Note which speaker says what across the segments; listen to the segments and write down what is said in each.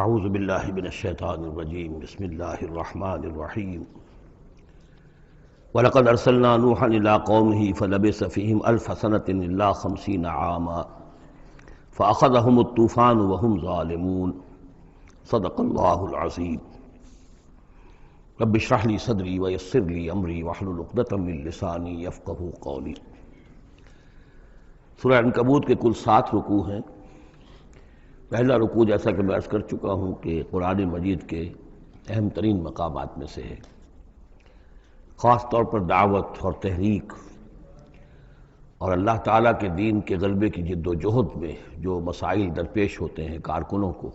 Speaker 1: اعوذ باللہ من الشیطان الرجیم بسم اللہ الرحمن الرحیم وَلَقَدْ أَرْسَلْنَا نُوحًا إِلَىٰ قَوْمِهِ فَلَبِثَ فِيهِمْ أَلْفَ سَنَةٍ إِلَّا 50 عَامًا فَأَخَذَهُمُ الطُّوفَانُ وَهُمْ ظَالِمُونَ صدق اللہ العظیم۔ رب اشرح لي صدری ويسر لي امری واحلل عقدۃ من لسانی یفقہوا قولی۔ سورہ عنکبوت کے کل 7 رکوع ہیں۔ پہلا رکوع جیسا کہ میں عرض کر چکا ہوں کہ قرآن مجید کے اہم ترین مقامات میں سے ہے، خاص طور پر دعوت اور تحریک اور اللہ تعالیٰ کے دین کے غلبے کی جد و جہد میں جو مسائل درپیش ہوتے ہیں کارکنوں کو،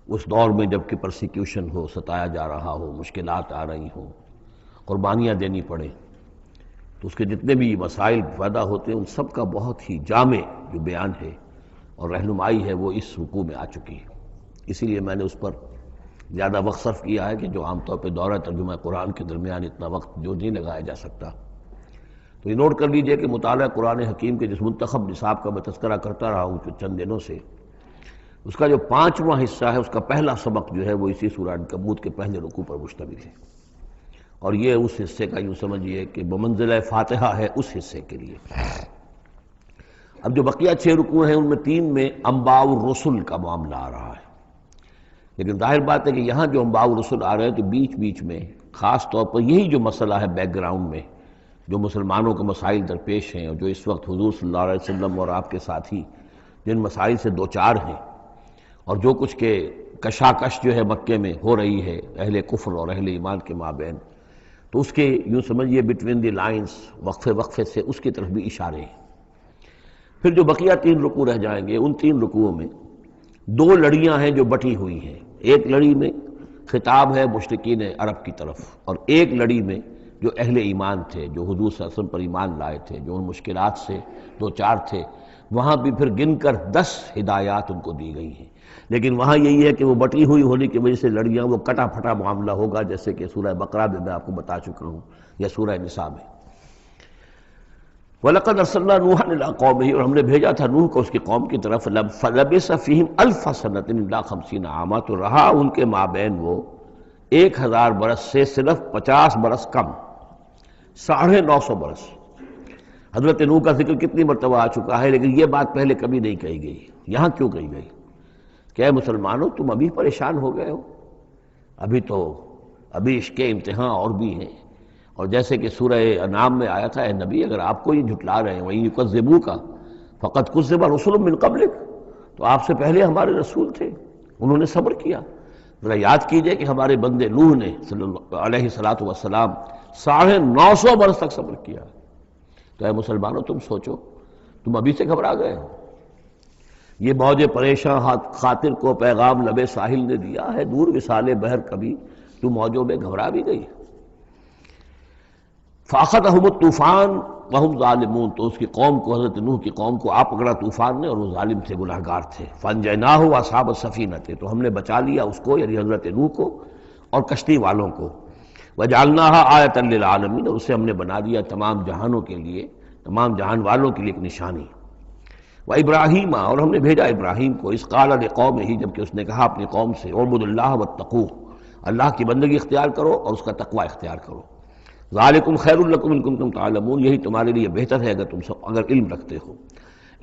Speaker 1: اس دور میں جب کہ پرسیکیوشن ہو، ستایا جا رہا ہو، مشکلات آ رہی ہوں، قربانیاں دینی پڑیں، تو اس کے جتنے بھی مسائل پیدا ہوتے ہیں ان سب کا بہت ہی جامع جو بیان ہے اور رہنمائی ہے وہ اس رکوع میں آ چکی ہے۔ اسی لیے میں نے اس پر زیادہ وقت صرف کیا ہے کہ جو عام طور پہ دورہ ترجمہ قرآن کے درمیان اتنا وقت جو نہیں لگایا جا سکتا۔ تو یہ نوٹ کر لیجئے کہ مطالعہ قرآن حکیم کے جس منتخب نصاب کا میں تذکرہ کرتا رہا ہوں چند دنوں سے، اس کا جو 5واں حصہ ہے، اس کا پہلا سبق جو ہے وہ اسی سورہ عنکبوت کے پہلے رکوع پر مشتمل ہے، اور یہ اس حصے کا یوں سمجھیے کہ بمنزلہ فاتحہ ہے اس حصے کے لیے۔ اب جو بقیہ 6 رکوع ہیں ان میں 3 میں انباء الرسل کا معاملہ آ رہا ہے، لیکن ظاہر بات ہے کہ یہاں جو انباء الرسل آ رہے ہیں تو بیچ بیچ میں خاص طور پر یہی جو مسئلہ ہے بیک گراؤنڈ میں جو مسلمانوں کے مسائل درپیش ہیں، اور جو اس وقت حضور صلی اللہ علیہ وسلم اور آپ کے ساتھی جن مسائل سے دوچار ہیں، اور جو کچھ کے کشاکش جو ہے مکے میں ہو رہی ہے اہل کفر اور اہل ایمان کے مابین، تو اس کے یوں سمجھیے بٹوین دی لائنز وقفے وقفے سے اس کی طرف بھی اشارے ہیں۔ پھر جو بقیہ 3 رکوع رہ جائیں گے ان 3 رکوعوں میں 2 لڑیاں ہیں جو بٹی ہوئی ہیں۔ ایک لڑی میں خطاب ہے مشرکین عرب کی طرف، اور ایک لڑی میں جو اہل ایمان تھے، جو حضور صلی اللہ علیہ وسلم پر ایمان لائے تھے، جو ان مشکلات سے دوچار تھے، وہاں بھی پھر گن کر 10 ہدایات ان کو دی گئی ہیں۔ لیکن وہاں یہی ہے کہ وہ بٹی ہوئی ہونے کی وجہ سے لڑیاں وہ کٹا پھٹا معاملہ ہوگا، جیسے کہ سورہ بقرہ میں آپ کو بتا چکا ہوں یا سورہ نساء میں۔ وَلَقَدْ أَرْسَلْنَا نُوحًا إِلَىٰ قَوْمِهِ، اور ہم نے بھیجا تھا نوح کو اس کی قوم کی طرف، فَلَبِثَ فِيهِمْ أَلْفَ سَنَةٍ إِلَّا 50 عَامًا، تو رہا ان کے مابین وہ 1000 برس سے صرف 50 برس کم، 950 برس۔ حضرت نوح کا ذکر کتنی مرتبہ آ چکا ہے، لیکن یہ بات پہلے کبھی نہیں کہی گئی۔ یہاں کیوں کہی گئی کہ اے مسلمانوں تم ابھی پریشان ہو گئے ہو، ابھی عشق امتحان اور بھی ہیں، اور جیسے کہ سورہ انعام میں آیا تھا، اے نبی اگر آپ کو یہ جھٹلا رہے ہیں وَإِن يُكَذِّبُوكَ فَقَدْ كُذِّبَ رُسُلٌ مِّن قَبْلِكَ، تو آپ سے پہلے ہمارے رسول تھے، انہوں نے صبر کیا۔ ذرا یاد کیجئے کہ ہمارے بندے نوح نے صلی اللہ علیہ السلام 950 برس تک صبر کیا۔ تو اے مسلمانوں تم سوچو، تم ابھی سے گھبرا گئے ہو۔ یہ موج پریشاں خاطر کو پیغام لبے ساحل نے دیا ہے، دور وصال بحر کبھی تو موجوں میں گھبرا بھی گئی۔ فَأَخَذَهُمُ الطُّوفَانُ وَهُمْ ظَالِمُونَ، تو اس کی قوم کو، حضرت نوح کی قوم کو آ پکڑا طوفان نے، اور وہ ظالم تھے، گناہگار تھے۔ فَأَنجَيْنَاهُ وَأَصْحَابَ السَّفِينَةِ، تو ہم نے بچا لیا اس کو یعنی حضرت نوح کو اور کشتی والوں کو۔ وَجَعَلْنَاهَا آیَةً لِّلْعَالَمِينَ، اور اسے ہم نے بنا دیا تمام جہانوں کے لیے، تمام جہان والوں کے لیے ایک نشانی۔ وَإِبْرَاهِيمَ، اور ہم نے بھیجا ابراہیم کو، اذ قال لقومہ، جب کہ اس نے کہا اپنی قوم سے، اعبدوا اللہ واتقوہ، اللہ کی بندگی اختیار کرو اور اس کا تقوی اختیار کرو۔ ذالکم خیر لکم ان کنتم تعلمون، یہی تمہارے لیے بہتر ہے اگر علم رکھتے ہو۔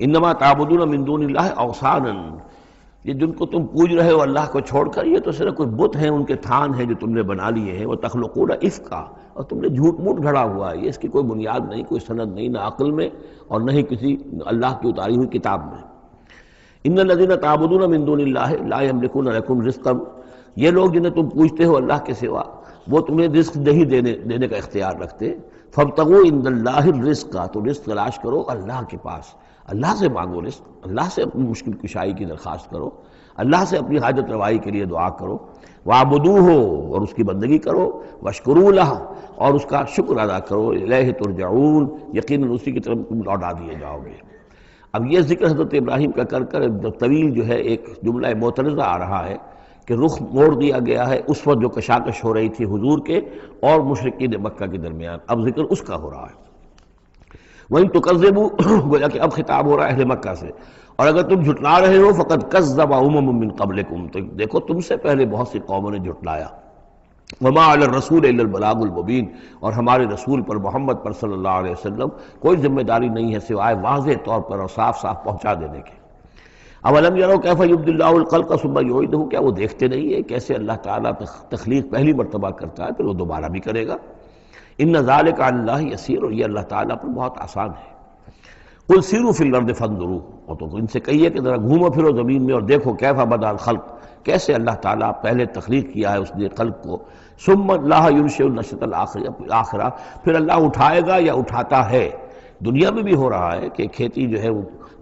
Speaker 1: انما تعبدون من دون اللہ اوثانا، یہ جن کو تم پوج رہے ہو اللہ کو چھوڑ کر، یہ تو صرف کوئی بت ہیں، ان کے تھان ہیں جو تم نے بنا لیے ہیں۔ وتخلقون افکا، اور تم نے جھوٹ موٹ گھڑا ہوا ہے، یہ اس کی کوئی بنیاد نہیں، کوئی سند نہیں، نہ عقل میں اور نہ ہی کسی اللہ کی اتاری ہوئی کتاب میں۔ ان الذین تعبدون من دون اللہ لا یملکون لکم رزقا، یہ لوگ جنہیں تم پوجتے ہو اللہ کے سوا، وہ تمہیں رزق نہیں دینے کا اختیار رکھتے۔ فابتغوا عند اللہ الرزق، تو رزق تلاش کرو اللہ کے پاس، اللہ سے مانگو رزق، اللہ سے اپنی مشکل کشائی کی درخواست کرو، اللہ سے اپنی حاجت روائی کے لیے دعا کرو۔ واعبدوہ، اور اس کی بندگی کرو۔ واشکروا لہ، اور اس کا شکر ادا کرو۔ الیہ ترجعون، یقیناً اسی کی طرف تم لوٹا دیے جاؤ گے۔ اب یہ ذکر حضرت ابراہیم کا کر طویل جو ہے ایک جملہ معترضہ آ رہا ہے کہ رخ موڑ دیا گیا ہے اس وقت جو کشاکش ہو رہی تھی حضور کے اور مشرکین مکہ کے درمیان، اب ذکر اس کا ہو رہا ہے۔ وَإِن تُكَذِّبُوا، گویا کہ اب خطاب ہو رہا ہے اہل مکہ سے، اور اگر تم جھٹلا رہے ہو فقد کذب امم من قبلکم، تو دیکھو تم سے پہلے بہت سی قوموں نے جھٹلایا. وما علی الرسول الا البلاغ المبین، اور ہمارے رسول پر محمد پر صلی اللہ علیہ وسلم کوئی ذمہ داری نہیں ہے سوائے واضح طور پر اور صاف صاف پہنچا دینے کے. اولم یروا کیف یبدی اللہ الخلق ثم یعیدہ، کیا وہ دیکھتے نہیں ہے کیسے اللہ تعالیٰ تخلیق پہلی مرتبہ کرتا ہے پھر وہ دوبارہ بھی کرے گا. ان ذلک علی اللہ یسیر، اور یہ اللہ تعالیٰ پر بہت آسان ہے. قل سیروا فی الارض فانظروا، اور تو ان سے کہیے کہ ذرا گھومو پھرو زمین میں اور دیکھو کیف بدا الخلق، کیسے اللہ تعالیٰ پہلے تخلیق کیا ہے اس نے خلق کو. ثم اللہ ینشئ النشأۃ الآخرہ، پھر اللہ اٹھائے گا یا اٹھاتا ہے. دنیا میں بھی ہو رہا ہے کہ کھیتی جو ہے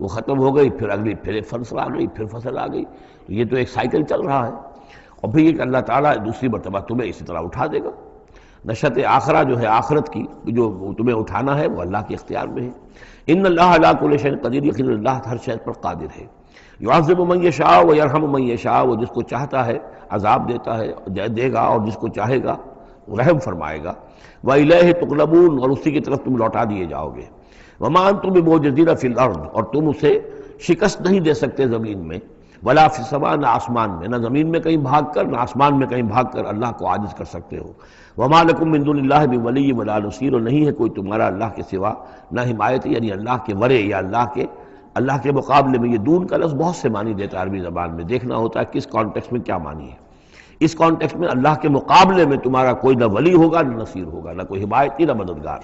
Speaker 1: وہ ختم ہو گئی، پھر اگلی پھر ایک فصل آ گئی، پھر فصل آ گئی، تو یہ تو ایک سائیکل چل رہا ہے. اور پھر یہ کہ اللہ تعالیٰ دوسری مرتبہ تمہیں اسی طرح اٹھا دے گا. نشأۃ آخرہ جو ہے آخرت کی جو تمہیں اٹھانا ہے وہ اللہ کے اختیار میں ہے. ان اللہ علی کل شیء قدیر، یقین اللہ ہر شے پر قادر ہے. یعذب من یشاء ویرحم من یشاء، وہ جس کو چاہتا ہے عذاب دیتا ہے دے گا، اور جس کو چاہے گا رحم فرمائے گا. وإلیہ تقلبون، اور اسی کی طرف تم لوٹا دیے جاؤ گے. وما انتم بمعجزین فی الارض، اور تم اسے شکست نہیں دے سکتے زمین میں. ولا فی السماء، نہ آسمان میں، نہ زمین میں کہیں بھاگ کر نہ آسمان میں کہیں بھاگ کر اللہ کو عاجز کر سکتے ہو. وما لکم من دون اللہ من ولی ولا نصیر، اور نہیں ہے کوئی تمہارا اللہ کے سوا نہ حمایت، یعنی اللہ کے ورے یا اللہ کے مقابلے میں. یہ دون کا لفظ بہت سے معنی دیتا ہے عربی زبان میں، دیکھنا ہوتا ہے کس کانٹیکسٹ میں کیا معنی ہے. اس کانٹیکسٹ میں اللہ کے مقابلے میں تمہارا کوئی نہ ولی ہوگا نہ نصیر ہوگا، نہ کوئی حمایتی نہ مددگار.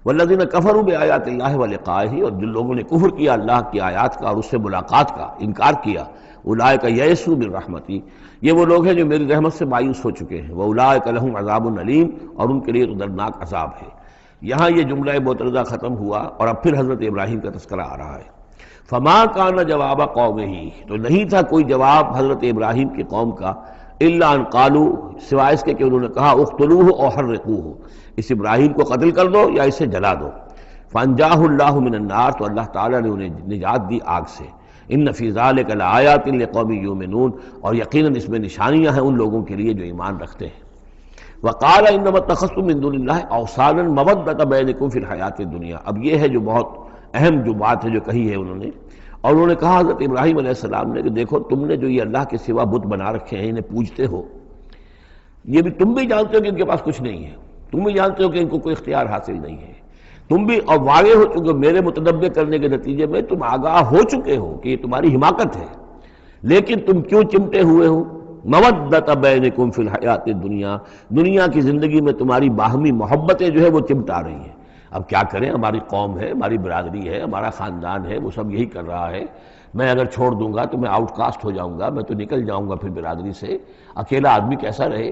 Speaker 1: والذین کفروا بآیات اللہ ولقائہ، اور جن لوگوں نے کفر کیا اللہ کی آیات کا اور اس سے ملاقات کا انکار کیا. اولئک یئسوا من رحمتی، یہ وہ لوگ ہیں جو میری رحمت سے مایوس ہو چکے ہیں. واولئک لہم عذاب علیم، اور ان کے لیے تو دردناک عذاب ہے. یہاں یہ جملہ معترضہ ختم ہوا اور اب پھر حضرت ابراہیم کا تذکرہ آ رہا ہے. فما کان جواب قومہ، تو نہیں تھا کوئی جواب حضرت ابراہیم کی قوم کا، الا ان قالوا، سوائے اس کے کہ انہوں نے کہا اقتلوہ او حرقوہ، اس ابراہیم کو قتل کر دو یا اسے جلا دو. فانجاہ اللہ من النار، تو اللہ تعالیٰ نے انہیں نجات دی آگ سے. ان فی ذلک لآیات لقوم یؤمنون، اور یقیناً اس میں نشانیاں ہیں ان لوگوں کے لیے جو ایمان رکھتے ہیں. وقال انما اتخذتم من دون اللہ اوثانا مودۃ بینکم فی الحیاۃ الدنیا، اب یہ ہے جو بہت اہم جو بات ہے جو کہی ہے انہوں نے. اور انہوں نے کہا حضرت ابراہیم علیہ السلام نے کہ دیکھو تم نے جو یہ اللہ کے سوا بت بنا رکھے ہیں انہیں پوجتے ہو، یہ بھی تم بھی جانتے ہو کہ ان کے پاس کچھ نہیں ہے، تم بھی جانتے ہو کہ ان کو کوئی اختیار حاصل نہیں ہے، تم بھی اور واقع ہو چکے میرے متنبع کرنے کے نتیجے میں تم آگاہ ہو چکے ہو کہ یہ تمہاری حماقت ہے، لیکن تم کیوں چمٹے ہوئے ہو. مودۃ بینکم فی الحیات الدنیا، دنیا کی زندگی میں تمہاری باہمی محبتیں جو ہے وہ چمٹا رہی ہیں. اب کیا کریں، ہماری قوم ہے، ہماری برادری ہے، ہمارا خاندان ہے، وہ سب یہی کر رہا ہے. میں اگر چھوڑ دوں گا تو میں آؤٹ کاسٹ ہو جاؤں گا، میں تو نکل جاؤں گا پھر برادری سے. اکیلا آدمی کیسا رہے.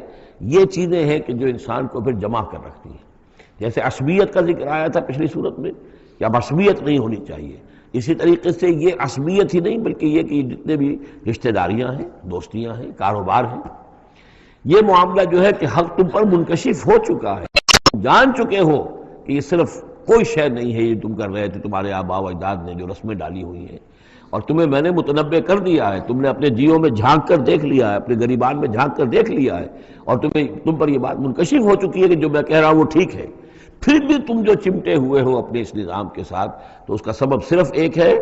Speaker 1: یہ چیزیں ہیں کہ جو انسان کو پھر جمع کر رکھتی ہیں. جیسے عصبیت کا ذکر آیا تھا پچھلی صورت میں کہ اب عصبیت نہیں ہونی چاہیے، اسی طریقے سے یہ عصبیت ہی نہیں بلکہ یہ کہ جتنے بھی رشتہ داریاں ہیں، دوستیاں ہیں، کاروبار ہیں، یہ معاملہ جو ہے کہ حق تم پر منکشف ہو چکا ہے. جان چکے ہو کہ یہ صرف کوئی شے نہیں ہے یہ تم کر رہے تھے، تمہارے آباء و اجداد نے جو رسمیں ڈالی ہوئی ہیں، اور تمہیں میں نے متنبع کر دیا ہے. تم نے اپنے جیوں میں جھانک کر دیکھ لیا ہے، اپنے گریبان میں جھانک کر دیکھ لیا ہے، اور تم پر یہ بات منکشف ہو چکی ہے کہ جو میں کہہ رہا ہوں وہ ٹھیک ہے. پھر بھی تم جو چمٹے ہوئے ہو اپنے اس نظام کے ساتھ، تو اس کا سبب صرف ایک ہے.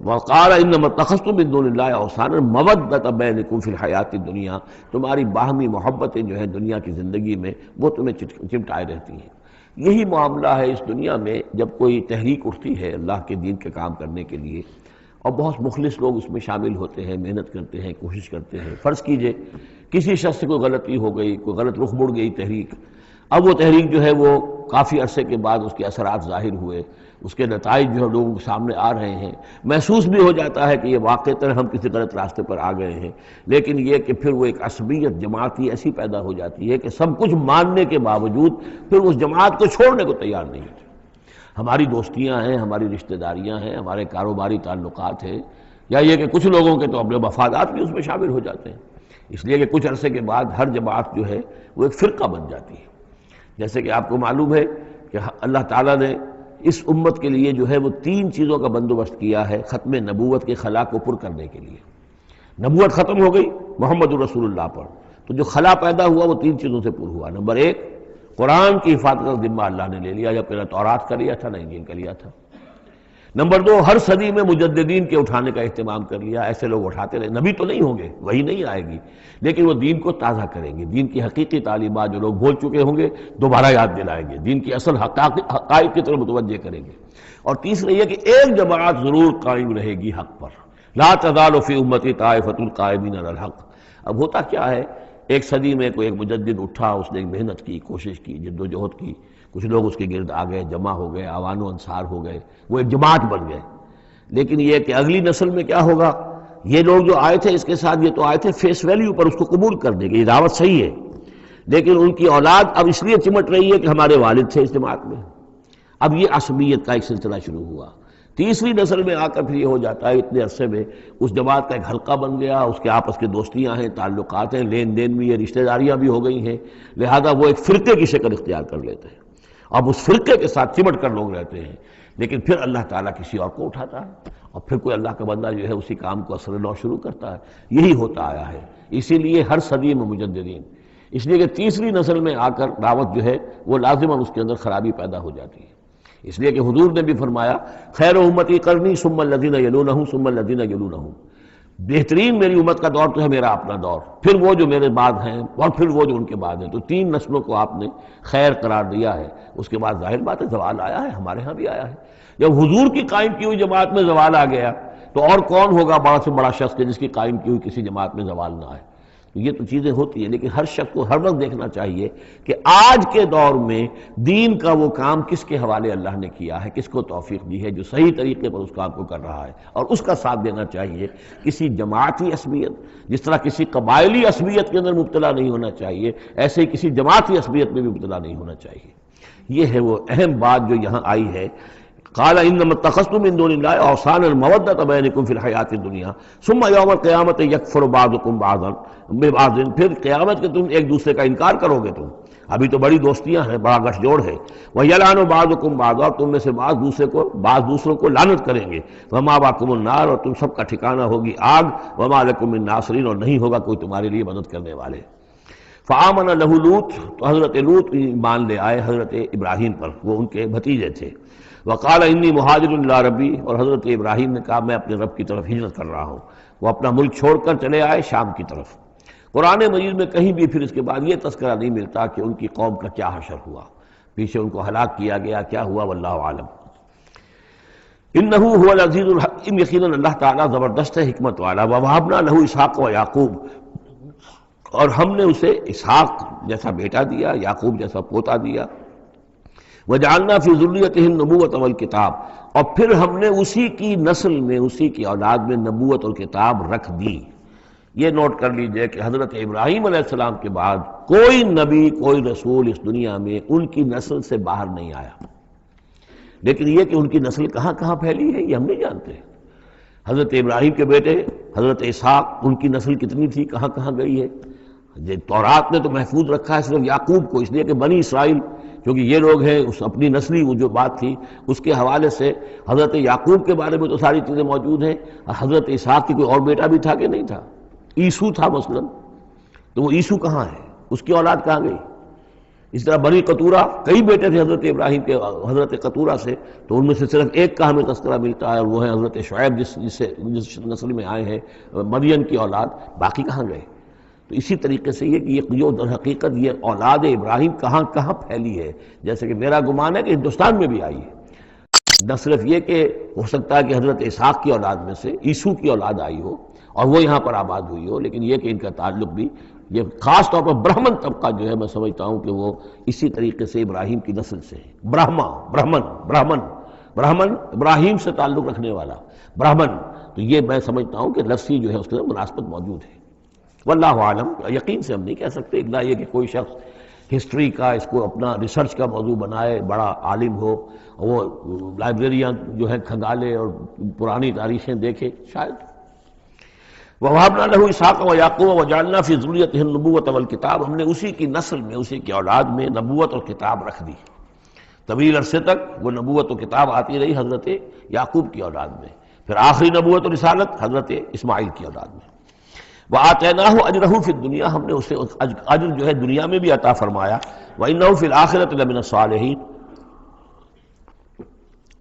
Speaker 1: وقال انما اتخذتم من دون اللہ اوثانا مودۃ بینکم فی الحیات الدنیا، تمہاری باہمی محبتیں جو ہیں دنیا کی زندگی میں وہ تمہیں چمٹائے رہتی ہیں. یہی معاملہ ہے اس دنیا میں جب کوئی تحریک اٹھتی ہے اللہ کے دین کے کام کرنے کے لیے، اور بہت مخلص لوگ اس میں شامل ہوتے ہیں، محنت کرتے ہیں، کوشش کرتے ہیں. فرض کیجئے کسی شخص سے کوئی غلطی ہو گئی، کوئی غلط رخ مڑ گئی تحریک، اب وہ تحریک جو ہے وہ کافی عرصے کے بعد اس کے اثرات ظاہر ہوئے، اس کے نتائج جو ہے لوگوں کے سامنے آ رہے ہیں، محسوس بھی ہو جاتا ہے کہ یہ واقعتاً ہم کسی غلط راستے پر آ گئے ہیں. لیکن یہ کہ پھر وہ ایک عصبیت جماعتی ایسی پیدا ہو جاتی ہے کہ سب کچھ ماننے کے باوجود پھر اس جماعت کو چھوڑنے کو تیار نہیں ہوتے. ہماری دوستیاں ہیں، ہماری رشتہ داریاں ہیں، ہمارے کاروباری تعلقات ہیں، یا یہ کہ کچھ لوگوں کے تو اپنے مفادات بھی اس میں شامل ہو جاتے ہیں، اس لیے کہ کچھ عرصے کے بعد ہر جماعت جو ہے وہ ایک فرقہ بن جاتی ہے. جیسے کہ آپ کو معلوم ہے کہ اللہ تعالیٰ نے اس امت کے لیے جو ہے وہ 3 چیزوں کا بندوبست کیا ہے ختم نبوت کے خلا کو پر کرنے کے لیے. نبوت ختم ہو گئی محمد الرسول اللہ پر، تو جو خلا پیدا ہوا وہ 3 چیزوں سے پر ہوا. نمبر 1، قرآن کی حفاظت کا ذمہ اللہ نے لے لیا، جب پہلے تورات کا لیا تھا نہ انجیل کا لیا تھا. نمبر دو، ہر صدی میں مجددین کے اٹھانے کا اہتمام کر لیا، ایسے لوگ اٹھاتے رہے، نبی تو نہیں ہوں گے، وہی نہیں آئے گی، لیکن وہ دین کو تازہ کریں گے، دین کی حقیقی تعلیمات جو لوگ بھول چکے ہوں گے دوبارہ یاد دلائیں گے، دین کی اصل حقائق کی طرف متوجہ کریں گے۔ اور تیسرے یہ کہ ایک جماعت ضرور قائم رہے گی حق پر، لا تزال فی امتی طائفۃ قائمین علی الحق۔ اب ہوتا کیا ہے، ایک صدی میں کوئی ایک مجدد اٹھا، اس نے محنت کی، کوشش کی، جد و جہد کی، کچھ لوگ اس کے گرد آ گئے، جمع ہو گئے، اعوان و انصار ہو گئے، وہ ایک جماعت بن گئے۔ لیکن یہ کہ اگلی نسل میں کیا ہوگا، یہ لوگ جو آئے تھے اس کے ساتھ، یہ تو آئے تھے فیس ویلیو پر، اس کو قبول کرنے کے، یہ دعوت صحیح ہے، لیکن ان کی اولاد اب اس لیے چمٹ رہی ہے کہ ہمارے والد تھے اس جماعت میں۔ اب یہ عصبیت کا ایک سلسلہ شروع ہوا۔ تیسری نسل میں آ کر پھر یہ ہو جاتا ہے، اتنے عرصے میں اس جماعت کا ایک حلقہ بن گیا، اس کے آپس کے دوستیاں ہیں، تعلقات ہیں، لین دین بھی ہے، رشتہ داریاں بھی ہو گئی ہیں، لہذا وہ ایک فرقے کی شکل اختیار کر لیتے ہیں۔ اب اس فرقے کے ساتھ چمٹ کر لوگ رہتے ہیں، لیکن پھر اللہ تعالیٰ کسی اور کو اٹھاتا ہے، اور پھر کوئی اللہ کا بندہ جو ہے اسی کام کو اثر نو شروع کرتا ہے۔ یہی ہوتا آیا ہے، اسی لیے ہر صدی میں مجددین، اس لیے کہ تیسری نسل میں آ کر دعوت جو ہے وہ لازماً اس کے اندر خرابی پیدا ہو جاتی ہے۔ اس لیے کہ حضور نے بھی فرمایا، خیر امتی قرنی ثم الذین یلونہم ثم الذین یلونہم، بہترین میری امت کا دور تو ہے میرا اپنا دور، پھر وہ جو میرے بعد ہیں، اور پھر وہ جو ان کے بعد ہیں۔ تو تین نسلوں کو آپ نے خیر قرار دیا ہے۔ اس کے بعد ظاہر بات ہے زوال آیا ہے، ہمارے ہاں بھی آیا ہے۔ جب حضور کی قائم کی ہوئی جماعت میں زوال آ گیا تو اور کون ہوگا بڑا سے بڑا شخص کہ جس کی قائم کی ہوئی کسی جماعت میں زوال نہ آئے۔ تو یہ تو چیزیں ہوتی ہیں، لیکن ہر شخص کو ہر وقت دیکھنا چاہیے کہ آج کے دور میں دین کا وہ کام کس کے حوالے اللہ نے کیا ہے، کس کو توفیق دی ہے جو صحیح طریقے پر اس کام کو کر رہا ہے، اور اس کا ساتھ دینا چاہیے۔ کسی جماعتی عصبیت، جس طرح کسی قبائلی عصبیت کے اندر مبتلا نہیں ہونا چاہیے، ایسے ہی کسی جماعتی عصبیت میں بھی مبتلا نہیں ہونا چاہیے۔ یہ ہے وہ اہم بات جو یہاں آئی ہے۔ قال انما اتخذتم من دون اللہ اوثانا مودۃ بینکم فی الحیاۃ الدنیا ثم یوم القیامۃ یکفر بعضکم بعضا ببعض، پھر قیامت کے تم ایک دوسرے کا انکار کرو گے، تم ابھی تو بڑی دوستیاں ہیں، بڑا گٹھ جوڑ ہے، وَيَلْعَنُ بَعْضُكُمْ بَعْضًا، تم میں سے بعض دوسروں کو لعنت کریں گے، وَمَأْوَاكُمُ النَّارُ، اور تم سب کا ٹھکانہ ہوگی آگ، وَمَا لَكُم مِّن نَاصِرِينَ، اور نہیں ہوگا کوئی تمہارے لیے مدد کرنے والے۔ فآمن لہ لوط، تو حضرت لوط ایمان لے آئے حضرت ابراہیم پر، وہ ان کے بھتیجے تھے۔ وقال انی مہاجر الی ربی، اور حضرت ابراہیم نے کہا میں اپنے رب کی طرف ہجرت کر رہا ہوں، وہ اپنا ملک چھوڑ کر چلے آئے شام کی طرف۔ قرآن مجید میں کہیں بھی پھر اس کے بعد یہ تذکرہ نہیں ملتا کہ ان کی قوم کا کیا حشر ہوا، پیچھے ان کو ہلاک کیا گیا، کیا ہوا، واللہ عالم۔ انہ هو العزیز الحکیم، یقیناً اللہ تعالیٰ زبردست ہے، حکمت والا۔ ووہبنا لہ اسحاق و یعقوب، اور ہم نے اسے اسحاق جیسا بیٹا دیا، یعقوب جیسا پوتا دیا۔ وجعلنا فی ذریتہ النبوۃ والکتاب، اور پھر ہم نے اسی کی نسل میں، اسی کی اولاد میں نبوت اور کتاب رکھ دی۔ یہ نوٹ کر لیجئے کہ حضرت ابراہیم علیہ السلام کے بعد کوئی نبی، کوئی رسول اس دنیا میں ان کی نسل سے باہر نہیں آیا، لیکن یہ کہ ان کی نسل کہاں کہاں پھیلی ہے یہ ہم نہیں جانتے۔ حضرت ابراہیم کے بیٹے حضرت اسحاق، ان کی نسل کتنی تھی، کہاں کہاں گئی ہے۔ تورات نے تو محفوظ رکھا ہے صرف یعقوب کو، اس لیے کہ بنی اسرائیل کیونکہ یہ لوگ ہیں، اس اپنی نسلی وہ جو بات تھی اس کے حوالے سے حضرت یعقوب کے بارے میں تو ساری چیزیں موجود ہیں۔ حضرت اسحاق کی کوئی اور بیٹا بھی تھا کہ نہیں تھا، عیسو تھا مثلا، تو وہ عیسو کہاں ہے، اس کی اولاد کہاں گئی۔ اس طرح بنی قطورہ، کئی بیٹے تھے حضرت ابراہیم کے حضرت قطورہ سے، تو ان میں سے صرف ایک کا ہمیں تذکرہ ملتا ہے، اور وہ ہے حضرت شعیب جس نسل میں آئے ہیں، مریم کی اولاد، باقی کہاں گئے۔ تو اسی طریقے سے یہ کہ یہ در حقیقت یہ اولاد ابراہیم کہاں کہاں پھیلی ہے، جیسے کہ میرا گمان ہے کہ ہندوستان میں بھی آئی ہے۔ نہ صرف یہ کہ ہو سکتا ہے کہ حضرت اسحاق کی اولاد میں سے عیسو کی اولاد آئی ہو اور وہ یہاں پر آباد ہوئی ہو، لیکن یہ کہ ان کا تعلق بھی یہ خاص طور پر برہمن طبقہ جو ہے، میں سمجھتا ہوں کہ وہ اسی طریقے سے ابراہیم کی نسل سے ہے۔ برہمن ابراہیم سے تعلق رکھنے والا برہمن، تو یہ میں سمجھتا ہوں کہ لفظی جو ہے اس کے اندر مناسبت موجود ہے۔ واللہ عالم، یقین سے ہم نہیں کہہ سکتے، الا یہ کہ کوئی شخص ہسٹری کا اس کو اپنا ریسرچ کا موضوع بنائے، بڑا عالم ہو، وہ لائبریریاں جو ہے کھنگالے اور پرانی تاریخیں دیکھے، شاید۔ وَوَهَبْنَا لَهُ إِسْحَاقَ وَيَعْقُوبَ وَجَعَلْنَا فِي ذُرِّيَّتِهِ النُّبُوَّةَ وَالْكِتَابَ، ہم نے اسی کی نسل میں، اسی کی اولاد میں نبوت اور کتاب رکھ دی۔ طویل عرصے تک وہ نبوت و کتاب آتی رہی حضرت یعقوب کی اولاد میں، پھر آخری نبوت و رسالت حضرت اسماعیل کی اولاد میں۔ وَآتَيْنَاهُ أَجْرَهُ فِي الدُّنْيَا، ہم نے اسے اجر جو ہے دنیا میں بھی عطا فرمایا۔ وَإِنَّهُ فِي الْآخِرَةِ لَمِنَ الصَّالِحِينَ،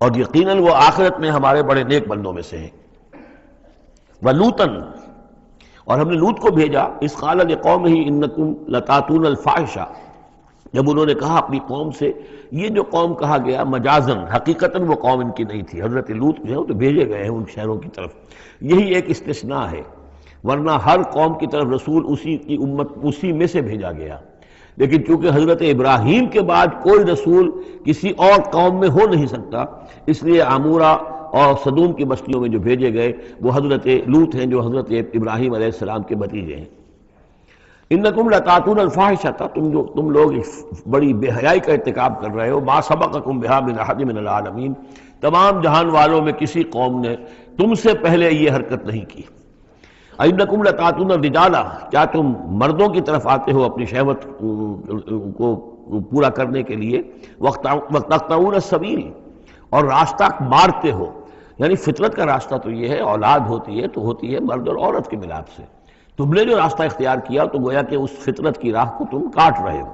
Speaker 1: اور یقیناً وہ آخرت میں ہمارے بڑے نیک بندوں میں سے ہیں۔ وَلُوطًا، اور ہم نے لوط کو بھیجا، اذ قال لقومہ انکم لتاتون الفاحشہ، جب انہوں نے کہا اپنی قوم سے، یہ جو قوم کہا گیا مجازن، حقیقتاً وہ قوم ان کی نہیں تھی، حضرت لوط جو ہے وہ تو بھیجے گئے ہیں ان شہروں کی طرف، یہی ایک استثناء ہے، ورنہ ہر قوم کی طرف رسول اسی کی امت اسی میں سے بھیجا گیا، لیکن چونکہ حضرت ابراہیم کے بعد کوئی رسول کسی اور قوم میں ہو نہیں سکتا، اس لیے عامورہ اور صدوم کی بستیوں میں جو بھیجے گئے وہ حضرت لوط ہیں جو حضرت ابراہیم علیہ السلام کے بھتیجے ہیں۔ انکم لتاتون الفاحشہ، تم لوگ بڑی بے حیائی کا ارتکاب کر رہے ہو، ما سبقکم بہا من احد من العالمین، تمام جہان والوں میں کسی قوم نے تم سے پہلے یہ حرکت نہیں کی۔ انکم لتاتون الرجال، کیا تم مردوں کی طرف آتے ہو اپنی شہوت کو پورا کرنے کے لیے، وتقطعون السبیل، اور راستہ مارتے ہو، یعنی فطرت کا راستہ تو یہ ہے، اولاد ہوتی ہے تو ہوتی ہے مرد اور عورت کے ملاپ سے، تم نے جو راستہ اختیار کیا تو گویا کہ اس فطرت کی راہ کو تم کاٹ رہے ہو۔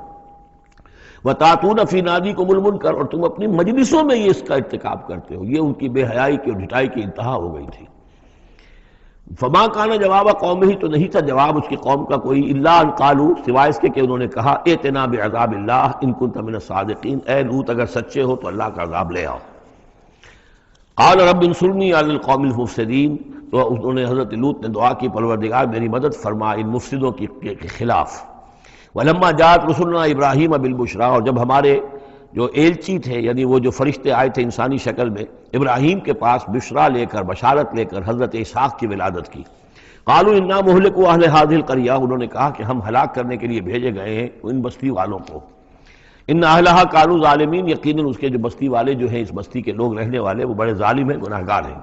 Speaker 1: وَتَأْتُونَ فِي نَادِيكُمُ الْمُنكَرَ، اور تم اپنی مجلسوں میں یہ اس کا ارتکاب کرتے ہو، یہ ان کی بے حیائی کی اور ڈھٹائی کی انتہا ہو گئی تھی۔ فما کان جواب قومہ، تو نہیں تھا جواب اس کی قوم کا کوئی، الا ان قالوا، سوائے اس کے کہ انہوں نے کہا ائتنا بعذاب اللہ ان کنت من الصادقین، اے لوط اگر سچے ہو تو اللہ کا عذاب لے آؤ۔ قال رب انصرنی علی القوم المفسدین، تو انہوں نے حضرت لوط نے دعا کی پروردگار میری مدد فرما ان مفسدوں کے خلاف۔ ولما جاءت رسلنا ابراہیم بالبشریٰ، اور جب ہمارے جو ایلچی تھے یعنی وہ جو فرشتے آئے تھے انسانی شکل میں ابراہیم کے پاس بشریٰ لے کر، بشارت لے کر حضرت اسحاق کی ولادت کی، قالوا انا مہلکو اہل هذه القریہ، انہوں نے کہا کہ ہم ہلاک کرنے کے لیے بھیجے گئے ہیں ان بستی والوں کو، ان اہلھا کانوا ظالمین، یقیناً اس کے جو بستی والے جو ہیں، اس بستی کے لوگ رہنے والے وہ بڑے ظالم ہیں، گناہگار ہیں۔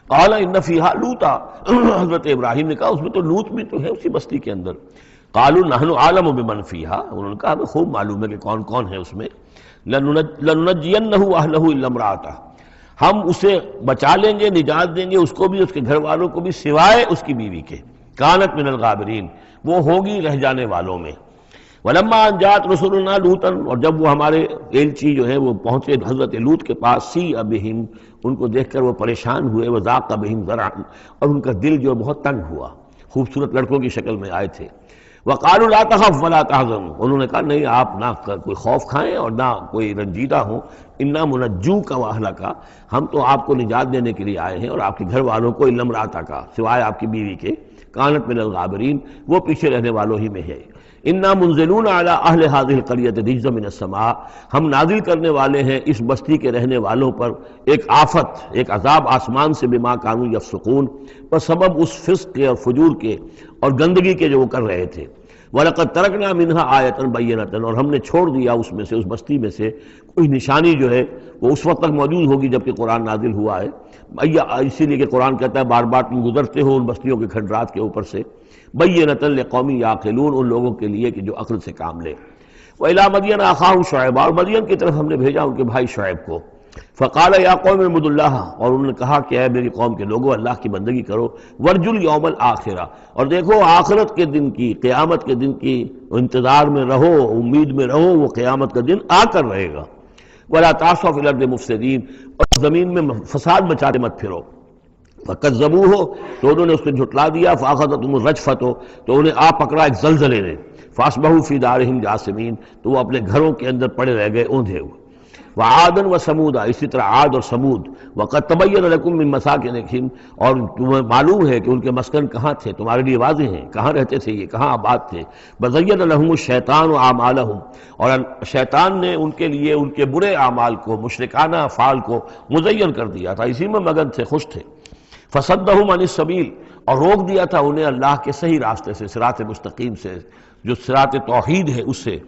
Speaker 1: قال ان فیہا لوطا، حضرت ابراہیم نے کہا اس میں تو لوط بھی تو ہے اسی بستی کے اندر۔ قالوا نحن اعلم بمن فیہا، انہوں نے کہا ہمیں خوب معلوم ہے کہ کون کون ہے اس میں۔ لننجینہ اہلہ الا امرأتہ، ہم اسے بچا لیں گے، نجات دیں گے، اس کو بھی اس کے گھر والوں کو بھی، سوائے اس کی بیوی کے، کانت من الغابرین، وہ ہوگی رہ جانے والوں میں۔ ولما ان جاءت رسلنا لوطا، اور جب وہ ہمارے ایلچی جو ہے وہ پہنچے حضرت لوط کے پاس، سیء بہم، ان کو دیکھ کر وہ پریشان ہوئے، وضاق بہم ذرعا، اور ان کا دل جو بہت تنگ ہوا، خوبصورت لڑکوں کی شکل میں آئے تھے۔ وقالوا لا تخف ولا تحزن، انہوں نے کہا نہیں آپ نہ کوئی خوف کھائیں اور نہ کوئی رنجیدہ ہوں، انا منجوک واہلک، ہم تو آپ کو نجات دینے کے لیے آئے ہیں اور آپ کے گھر والوں کو، الا امرأتک، سوائے آپ کی بیوی کے، کانت من الغابرین، وہ پیچھے رہنے والوں ہی میں ہے۔ انا منزلون علی اہل هذه القریۃ رجزا من السماء، ہم نازل کرنے والے ہیں اس بستی کے رہنے والوں پر ایک آفت، ایک عذاب آسمان سے، بما کانوا یفسقون، پر سبب اس فسق کے اور فجور کے اور گندگی کے جو وہ کر رہے تھے۔ وَلَقَدْ تَرَكْنَا مِنْهَا آیَةً بَيِّنَةً، اور ہم نے چھوڑ دیا اس میں سے، اس بستی میں سے کوئی نشانی جو ہے وہ اس وقت تک موجود ہوگی جب کہ قرآن نازل ہوا ہے، اسی لیے کہ قرآن کہتا ہے بار بار تم گزرتے ہو ان بستیوں کے کھنڈرات کے اوپر سے، بَيِّنَةً لِقَوْمٍ يَعْقِلُونَ، ان لوگوں کے لیے کہ جو عقل سے کام لے۔ وَإِلَىٰ مَدْيَنَ أَخَاهُمْ شُعَيْبًا، اور مدین کی طرف ہم نے بھیجا ان کے بھائی شعیب کو۔ فقال یا قوم اعبدوا اللہ، اور انہوں نے کہا کہ اے میری قوم کے لوگوں اللہ کی بندگی کرو، وارجوا الیوم الآخرہ، اور دیکھو آخرت کے دن کی، قیامت کے دن کی انتظار میں رہو، امید میں رہو، وہ قیامت کا دن آ کر رہے گا۔ ولا تعثوا فی الارض مفسدین، اور زمین میں فساد مچاتے مت پھرو۔ فکذبوہ، تو انہوں نے اس کو جھٹلا دیا، فاخذتہم الرجفۃ، تو انہیں آ پکڑا ایک زلزلے نے، فاصبحوا فی دارہم جاثمین، تو وہ اپنے گھروں کے اندر پڑے رہ گئے اوندھے ہوئے۔ وعادا وثمودا، اسی طرح عاد اور سمود، وقد تبین لکم من مساکنہم، اور تمہیں معلوم ہے کہ ان کے مسکن کہاں تھے، تمہارے لیے واضح ہیں کہاں رہتے تھے یہ، کہاں آباد تھے۔ بزین لہم الشیطان اعمالہم، اور شیطان نے ان کے لیے ان کے برے اعمال کو، مشرکانہ افعال کو مزین کر دیا تھا، اسی میں مگن تھے، خوش تھے۔ فصدہم عن السبیل، اور روک دیا تھا انہیں اللہ کے صحیح راستے سے، صراط مستقیم سے، جو صراط توحید ہے اس سے۔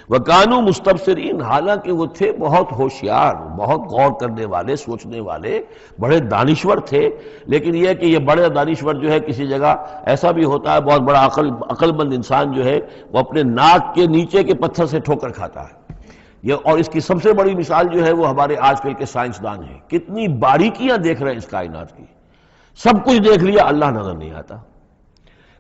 Speaker 1: وَكَانُوا مُسْتَبْصِرِينَ، حالانکہ وہ تھے بہت ہوشیار، بہت غور کرنے والے، سوچنے والے، بڑے دانشور تھے، لیکن یہ کہ یہ بڑے دانشور جو ہے کسی جگہ ایسا بھی ہوتا ہے، بہت بڑا عقل مند انسان جو ہے وہ اپنے ناک کے نیچے کے پتھر سے ٹھوکر کھاتا ہے۔ اور اس کی سب سے بڑی مثال جو ہے وہ ہمارے آج کل کے سائنسدان ہیں، کتنی باریکیاں دیکھ رہے ہیں اس کائنات کی، سب کچھ دیکھ لیا، اللہ نظر نہیں آتا،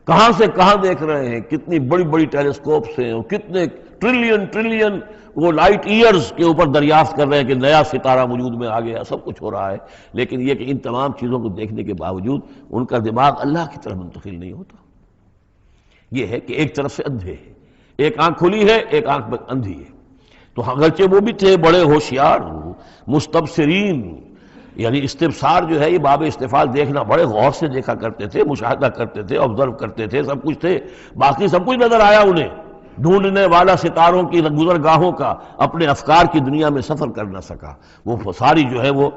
Speaker 1: کہاں سے کہاں دیکھ رہے ہیں، کتنی بڑی بڑی ٹیلیسکوپس ہیں اور کتنے ٹریلین ٹریلین وہ لائٹ ایئرز کے اوپر دریافت کر رہے ہیں کہ نیا ستارہ وجود میں آ گیا، سب کچھ ہو رہا ہے، لیکن یہ کہ ان تمام چیزوں کو دیکھنے کے باوجود ان کا دماغ اللہ کی طرف منتقل نہیں ہوتا۔ یہ ہے کہ ایک طرف سے اندھے ہے، ایک آنکھ کھلی ہے، ایک آنکھ اندھی ہے۔ تو اگرچہ وہ بھی تھے بڑے ہوشیار مستبصرین، یعنی استبصار جو ہے یہ باب استفعال، دیکھنا، بڑے غور سے دیکھا کرتے تھے، مشاہدہ کرتے تھے، آبزرو کرتے تھے، سب کچھ تھے، باقی سب کچھ نظر آیا انہیں۔ ڈھونڈنے والا ستاروں کی گزرگاہوں کا اپنے افکار کی دنیا میں سفر کر نہ سکا، وہ ساری جو ہے وہ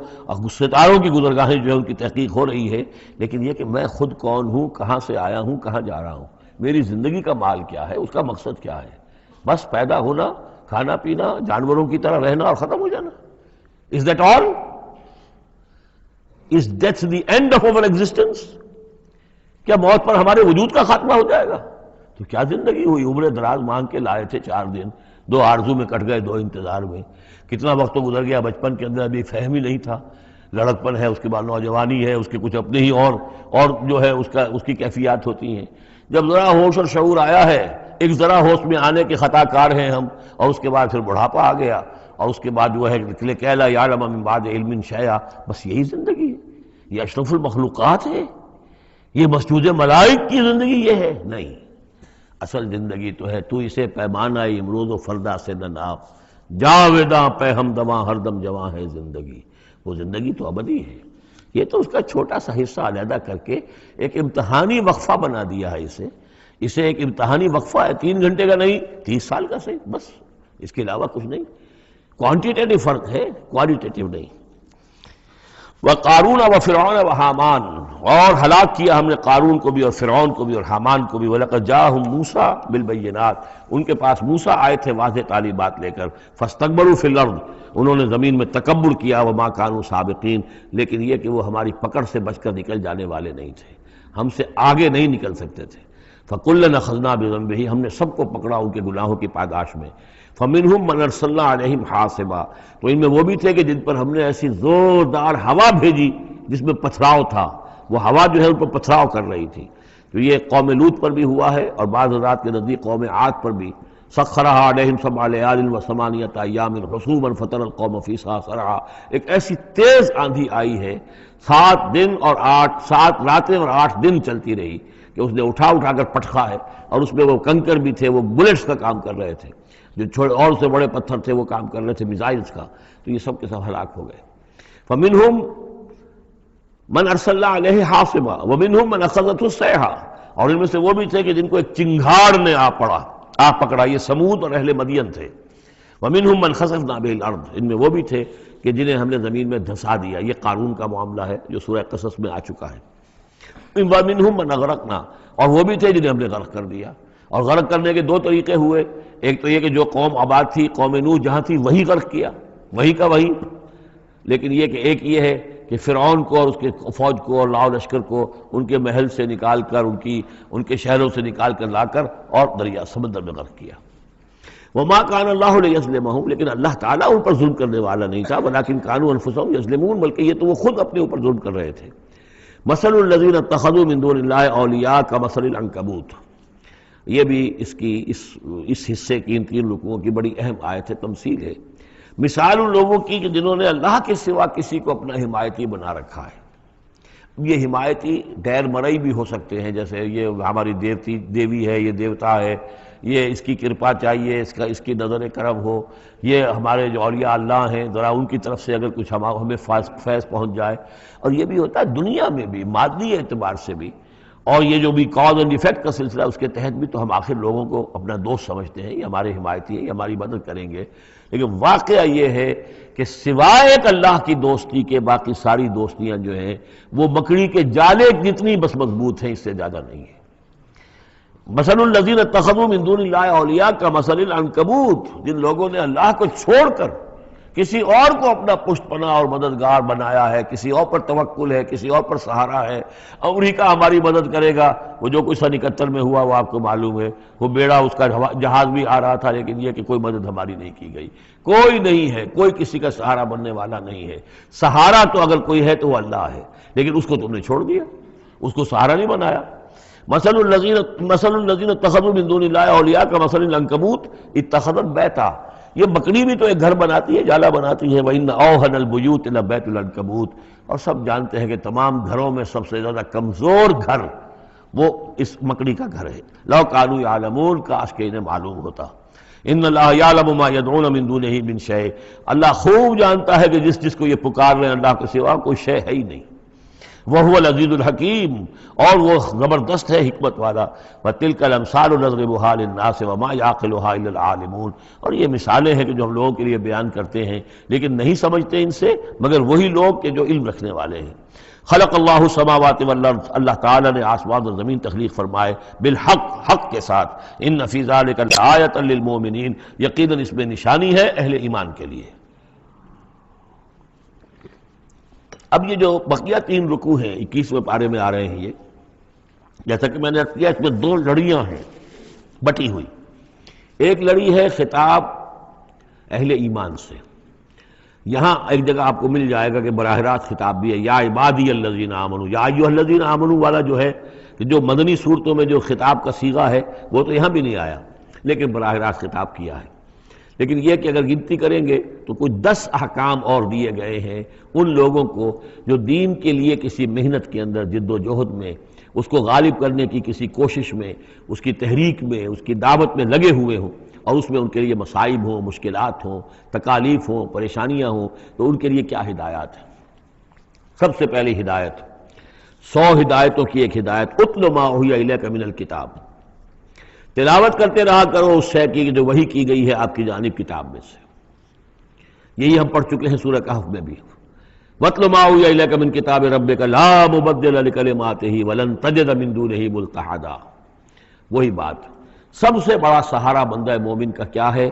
Speaker 1: ستاروں کی گزرگاہیں جو ہے ان کی تحقیق ہو رہی ہے، لیکن یہ کہ میں خود کون ہوں، کہاں سے آیا ہوں، کہاں جا رہا ہوں، میری زندگی کا مال کیا ہے، اس کا مقصد کیا ہے؟ بس پیدا ہونا، کھانا پینا، جانوروں کی طرح رہنا اور ختم ہو جانا۔ Is that all? Is death the end of our existence? کیا موت پر ہمارے وجود کا خاتمہ ہو جائے گا؟ تو کیا زندگی ہوئی؟ عمر دراز مانگ کے لائے تھے 4 دن، 2 آرزو میں کٹ گئے، 2 انتظار میں، کتنا وقت تو گزر گیا۔ بچپن کے اندر ابھی فہم ہی نہیں تھا، لڑکپن ہے، اس کے بعد نوجوانی ہے، اس کے کچھ اپنے ہی اور جو ہے اس کی کیفیات ہوتی ہیں۔ جب ذرا ہوش اور شعور آیا ہے، ایک ذرا ہوش میں آنے کے خطا کار ہیں ہم، اور اس کے بعد پھر بڑھاپا آ گیا، اور اس کے بعد جو ہے لِكَيْ لَا يَعْلَمَ مِن بَعْدِ عِلْمٍ شَيْئًا، بس یہی زندگی ہے؟ یہ اشرف المخلوقات ہے؟ یہ مسجود ملائک کی زندگی یہ ہے؟ نہیں، اصل زندگی تو ہے تو اسے پیمانہ امروز و فردا سے نہ ناپ، جاویداں پہ ہم دواں ہر دم جواں ہے زندگی، وہ زندگی تو ابدی ہے۔ یہ تو اس کا چھوٹا سا حصہ علیحدہ کر کے ایک امتحانی وقفہ بنا دیا ہے، اسے ایک امتحانی وقفہ ہے، 3 گھنٹے کا نہیں، 30 سال کا صحیح، بس اس کے علاوہ کچھ نہیں۔ کوانٹیٹیو فرق ہے، کوالٹیٹیو نہیں۔ وَقَارُونَ وَفِرْعَوْنَ وَحَامَانَ، اور ہلاک کیا ہم نے قارون کو بھی اور فرعون کو بھی اور حامان کو بھی۔ وَلَقَدْ جَاءَهُم مُوسَىٰ بِالْبَيِّنَاتِ، ان کے پاس موسیٰ آئے تھے واضح تعلیمات لے کر۔ فَاسْتَكْبَرُوا فِي الْأَرْضِ، انہوں نے زمین میں تکبر کیا، وَمَا كَانُوا سَابِقِينَ، لیکن یہ کہ وہ ہماری پکڑ سے بچ کر نکل جانے والے نہیں تھے، ہم سے آگے نہیں نکل سکتے تھے۔ فَكُلًّا أَخَذْنَا بِذَنبِهِ، ہم نے سب کو پکڑا ان کے گناہوں کی پاداش میں۔ فَمِنْهُمْ مَنْ أَرْسَلْنَا عَلَيْهِمْ حَاصِبًا، تو ان میں وہ بھی تھے کہ جن پر ہم نے ایسی زوردار ہوا بھیجی جس میں پتھراؤ تھا، وہ ہوا جو ہے ان پر پتھراؤ کر رہی تھی۔ تو یہ قوم لوط پر بھی ہوا ہے، اور بعض حضرات کے نزدیک قوم عاد پر بھی۔ سخرها عليهم 7 ليال و8 أيام حسوما فترى القوم فيها صرعا، ایک ایسی تیز آندھی آئی ہے، 7 دن اور 7 راتیں اور 8 دن چلتی رہی کہ اس نے اٹھا کر پٹخا ہے، اور اس میں وہ کنکر بھی تھے، وہ بلٹس کا کام کر رہے تھے، جو چھوٹے اور سے بڑے پتھر تھے وہ کام کر رہے تھے میزائلز کا، تو یہ سب کے سب ہلاک ہو گئے۔ فمنہم من ارسلنا علیہ حاصبا ومنہم من اخذته الصیحہ، اور ان میں سے وہ بھی تھے کہ جن کو ایک چنگھاڑ نے آ پکڑا، یہ سمود اور اہل مدین تھے۔ ومنہم من خسفنا به الارض، ان میں وہ بھی تھے کہ جنہیں ہم نے زمین میں دھسا دیا، یہ قارون کا معاملہ ہے جو سورہ قصص میں آ چکا ہے۔ ومنہم من اغرقنا، اور وہ بھی تھے جنہیں ہم نے غرق کر دیا، اور غرق کرنے کے 2 طریقے ہوئے، ایک تو یہ کہ جو قوم آباد تھی، قوم نوح جہاں تھی وہی غرق کیا، وہی کا وہی، لیکن یہ کہ ایک یہ ہے کہ فرعون کو اور اس کے فوج کو اور لاؤ لشکر کو ان کے محل سے نکال کر، ان کے شہروں سے نکال کر لا کر اور دریا سمندر میں غرق کیا۔ وما كان الله ليظلمهم، لیکن اللہ تعالیٰ ان پر ظلم کرنے والا نہیں تھا، ولكن كانوا انفسهم يظلمون، بلکہ یہ تو وہ خود اپنے اوپر ظلم کر رہے تھے۔ مثل الذين اتخذوا من دون الله اولیاء كمثل العنكبوت، یہ بھی اس حصے کی ان 3 رکوعوں کی بڑی اہم آیت ہے، تمثیل ہے۔ مثال ان لوگوں کی کہ جنہوں نے اللہ کے سوا کسی کو اپنا حمایتی بنا رکھا ہے۔ یہ حمایتی غیر مرئی بھی ہو سکتے ہیں، جیسے یہ ہماری دیوی ہے، یہ دیوتا ہے، یہ اس کی کرپا چاہیے، اس کی نظر کرم ہو، یہ ہمارے جو اولیاء اللہ ہیں ذرا ان کی طرف سے اگر کچھ ہمیں فیض پہنچ جائے۔ اور یہ بھی ہوتا ہے دنیا میں بھی، مادی اعتبار سے بھی، اور یہ جو بھی کاز اینڈ ایفیکٹ کا سلسلہ اس کے تحت بھی، تو ہم آخر لوگوں کو اپنا دوست سمجھتے ہیں، یہ ہمارے حمایتی ہیں، یہ ہماری مدد کریں گے، لیکن واقعہ یہ ہے کہ سوائے ایک اللہ کی دوستی کے باقی ساری دوستیاں جو ہیں وہ مکڑی کے جالے جتنی بس مضبوط ہیں، اس سے زیادہ نہیں ہے۔ مثل الذین اتخذوا من دون اللہ اولیاء کمثل العنکبوت، جن لوگوں نے اللہ کو چھوڑ کر کسی اور کو اپنا پشت پناہ اور مددگار بنایا ہے، کسی اور پر توکل ہے، کسی اور پر سہارا ہے، امریکہ ہماری مدد کرے گا۔ وہ جو کچھ 71 میں ہوا وہ آپ کو معلوم ہے، وہ بیڑا اس کا جہاز بھی آ رہا تھا، لیکن یہ کہ کوئی مدد ہماری نہیں کی گئی، کوئی نہیں ہے، کوئی کسی کا سہارا بننے والا نہیں ہے۔ سہارا تو اگر کوئی ہے تو وہ اللہ ہے، لیکن اس کو تم نے چھوڑ دیا، اس کو سہارا نہیں بنایا۔ مثل الذین اتخذوا من دون اللہ اولیاء کمثل العنکبوت اتخذت بیتا، یہ بکری بھی تو ایک گھر بناتی ہے، جالا بناتی ہے، وَإِنَّ أَوْهَنَ الْبُيُوتِ لَبَيْتُ الْعَنكَبُوتِ، اور سب جانتے ہیں کہ تمام گھروں میں سب سے زیادہ کمزور گھر وہ اس مکڑی کا گھر ہے۔ لَوْ كَانُوا يَعْلَمُونَ، کاش کہ انہیں معلوم ہوتا۔ ان اللہ یعلم ما یدعون من دونہ من شیء، اللہ خوب جانتا ہے کہ جس کو یہ پکار رہے ہیں اللہ کے سوا کوئی شے ہے ہی نہیں۔ وَهُوَ الْعَزِيزُ الْحَكِيمُ، اور وہ زبردست ہے حکمت والا۔ وَتِلْكَ الْأَمْثَالُ نَضْرِبُهَا لِلنَّاسِ وَمَا يَعْقِلُهَا إِلَّا الْعَالِمُونَ، اور یہ مثالیں ہیں کہ جو ہم لوگوں کے لیے بیان کرتے ہیں لیکن نہیں سمجھتے ان سے مگر وہی لوگ کہ جو علم رکھنے والے ہیں۔ خلق اللہ السماوات والارض، اللہ تعالیٰ نے آسمان اور زمین تخلیق فرمائے بالحق، حق کے ساتھ۔ ان فی ذلک لآیۃ للمؤمنین، یقیناً اس میں نشانی ہے اہل ایمان کے لیے۔ اب یہ جو بقیہ 3 رکوع ہیں 21ویں پارے میں آ رہے ہیں، یہ جیسا کہ میں نے عرض کیا اس میں 2 لڑیاں ہیں بٹی ہوئی۔ ایک لڑی ہے خطاب اہل ایمان سے، یہاں ایک جگہ آپ کو مل جائے گا کہ براہ راست خطاب بھی ہے، یا عبادی الذین آمنوا، یا ایھا الذین آمنوا والا جو ہے کہ جو مدنی صورتوں میں جو خطاب کا صیغہ ہے وہ تو یہاں بھی نہیں آیا لیکن براہ راست خطاب کیا ہے۔ لیکن یہ کہ اگر گنتی کریں گے تو کچھ 10 احکام اور دیے گئے ہیں ان لوگوں کو جو دین کے لیے کسی محنت کے اندر جد و جہد میں، اس کو غالب کرنے کی کسی کوشش میں، اس کی تحریک میں، اس کی دعوت میں لگے ہوئے ہوں، اور اس میں ان کے لیے مصائب ہوں، مشکلات ہوں، تکالیف ہوں، پریشانیاں ہوں، تو ان کے لیے کیا ہدایات ہیں۔ سب سے پہلی ہدایت 100 ہدایتوں کی ایک ہدایت، اتل ما اوحی الیک من الکتاب، تلاوت کرتے رہا کرو اس شے کی جو وحی کی گئی ہے آپ کی جانب کتاب میں سے۔ یہی ہم پڑھ چکے ہیں سورہ کہف میں بھی، وَاتْلُ مَا أُوحِیَ إِلَيْكَ مِن کِتَابِ رَبِّكَ لَا مُبَدِّلَ لِکَلِمَاتِهِ وَلَن تَجِدَ مِن دُونِهِ مُلْتَحَدًا۔ وہی بات، سب سے بڑا سہارا بندہ مومن کا کیا ہے؟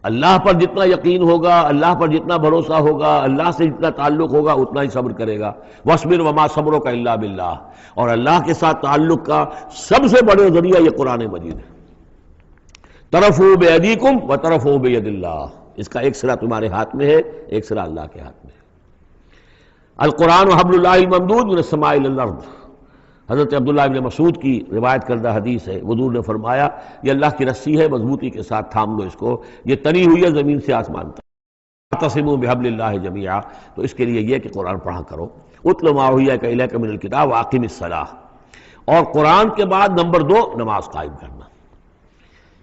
Speaker 1: اللہ پر جتنا یقین ہوگا، اللہ پر جتنا بھروسہ ہوگا، اللہ سے جتنا تعلق ہوگا اتنا ہی صبر کرے گا۔ وَاصْبِرْ وَمَا صَبْرُكَ إِلَّا بِاللَّهِ، اور اللہ کے ساتھ تعلق کا سب سے بڑے ذریعہ یہ قرآن مجید ہے۔ طرفوا بِأَيْدِيكُمْ وَطَرَفُوا بِيَدِ اللَّهِ، اس کا ایک سرا تمہارے ہاتھ میں ہے، ایک سرا اللہ کے ہاتھ میں ہے۔ القرآن حبل اللہ الممدود من السماء إلى الأرض، حضرت عبداللہ ابن مسعود کی روایت کردہ حدیث ہے، حضور نے فرمایا یہ اللہ کی رسی ہے، مضبوطی کے ساتھ تھام لو اس کو، یہ تنی ہوئی ہے زمین سے آسمان تک۔ واعتصموا بحبل اللہ جميعا، تو اس کے لیے یہ کہ قرآن پڑھا کرو۔ اتل ما اوحی الیک من الکتاب واقم الصلاۃ، اور قرآن کے بعد نمبر 2 نماز قائم کرنا۔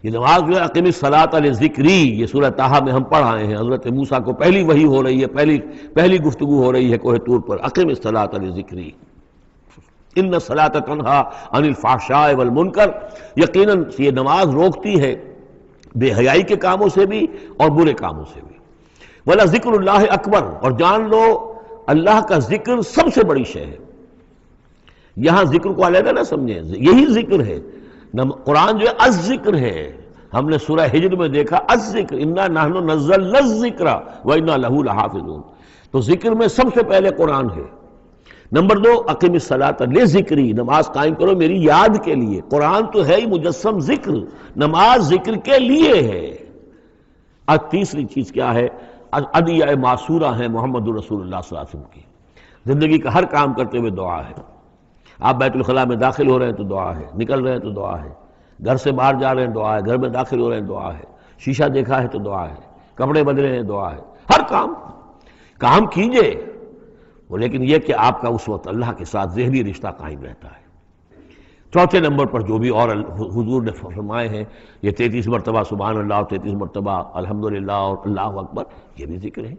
Speaker 1: یہ نماز جو ہے اقم الصلاۃ لذکری، یہ سورہ طٰہٰ میں ہم پڑھ آئے ہیں، حضرت موسیٰ کو پہلی وحی ہو رہی ہے، پہلی گفتگو ہو رہی ہے کوہ طور پر، اقم الصلاۃ لذکری ان الصلاۃ تنہی عن الفحشاء والمنکر، یقیناً یہ نماز روکتی ہے بے حیائی کے کاموں سے بھی اور برے کاموں سے بھی۔ وَلَذِکْرُ اللَّہِ اکبر، اور جان لو اللہ کا ذکر سب سے بڑی شے ہے۔ یہاں ذکر کو علیحدہ نہ سمجھیں، یہی ذکر ہے، قرآن جو ہے الذکر ہے۔ ہم نے سورہ ہجر میں دیکھا الذکر، انا نحن نزلنا الذکر وانا لہ لحافظون، تو ذکر میں سب سے پہلے قرآن ہے۔ نمبر 2 اقم الصلاۃ لذکری، نماز قائم کرو میری یاد کے لیے۔ قرآن تو ہے ہی مجسم ذکر، نماز ذکر کے لیے ہے۔ اور تیسری چیز کیا ہے؟ ادعیہ معصورہ ہیں محمد رسول اللہ صلی اللہ علیہ وسلم کی، زندگی کا ہر کام کرتے ہوئے دعا ہے۔ آپ بیت الخلاء میں داخل ہو رہے ہیں تو دعا ہے، نکل رہے ہیں تو دعا ہے، گھر سے باہر جا رہے ہیں دعا ہے، گھر میں داخل ہو رہے ہیں دعا ہے، شیشہ دیکھا ہے تو دعا ہے، کپڑے بدلے ہیں دعا ہے، ہر کام کیجئے وہ، لیکن یہ کہ آپ کا اس وقت اللہ کے ساتھ ذہنی رشتہ قائم رہتا ہے۔ چوتھے نمبر پر جو بھی اور حضور نے فرمائے ہیں، یہ 33 مرتبہ سبحان اللہ، 33 مرتبہ الحمدللہ اور اللہ اکبر، یہ بھی ذکر ہے۔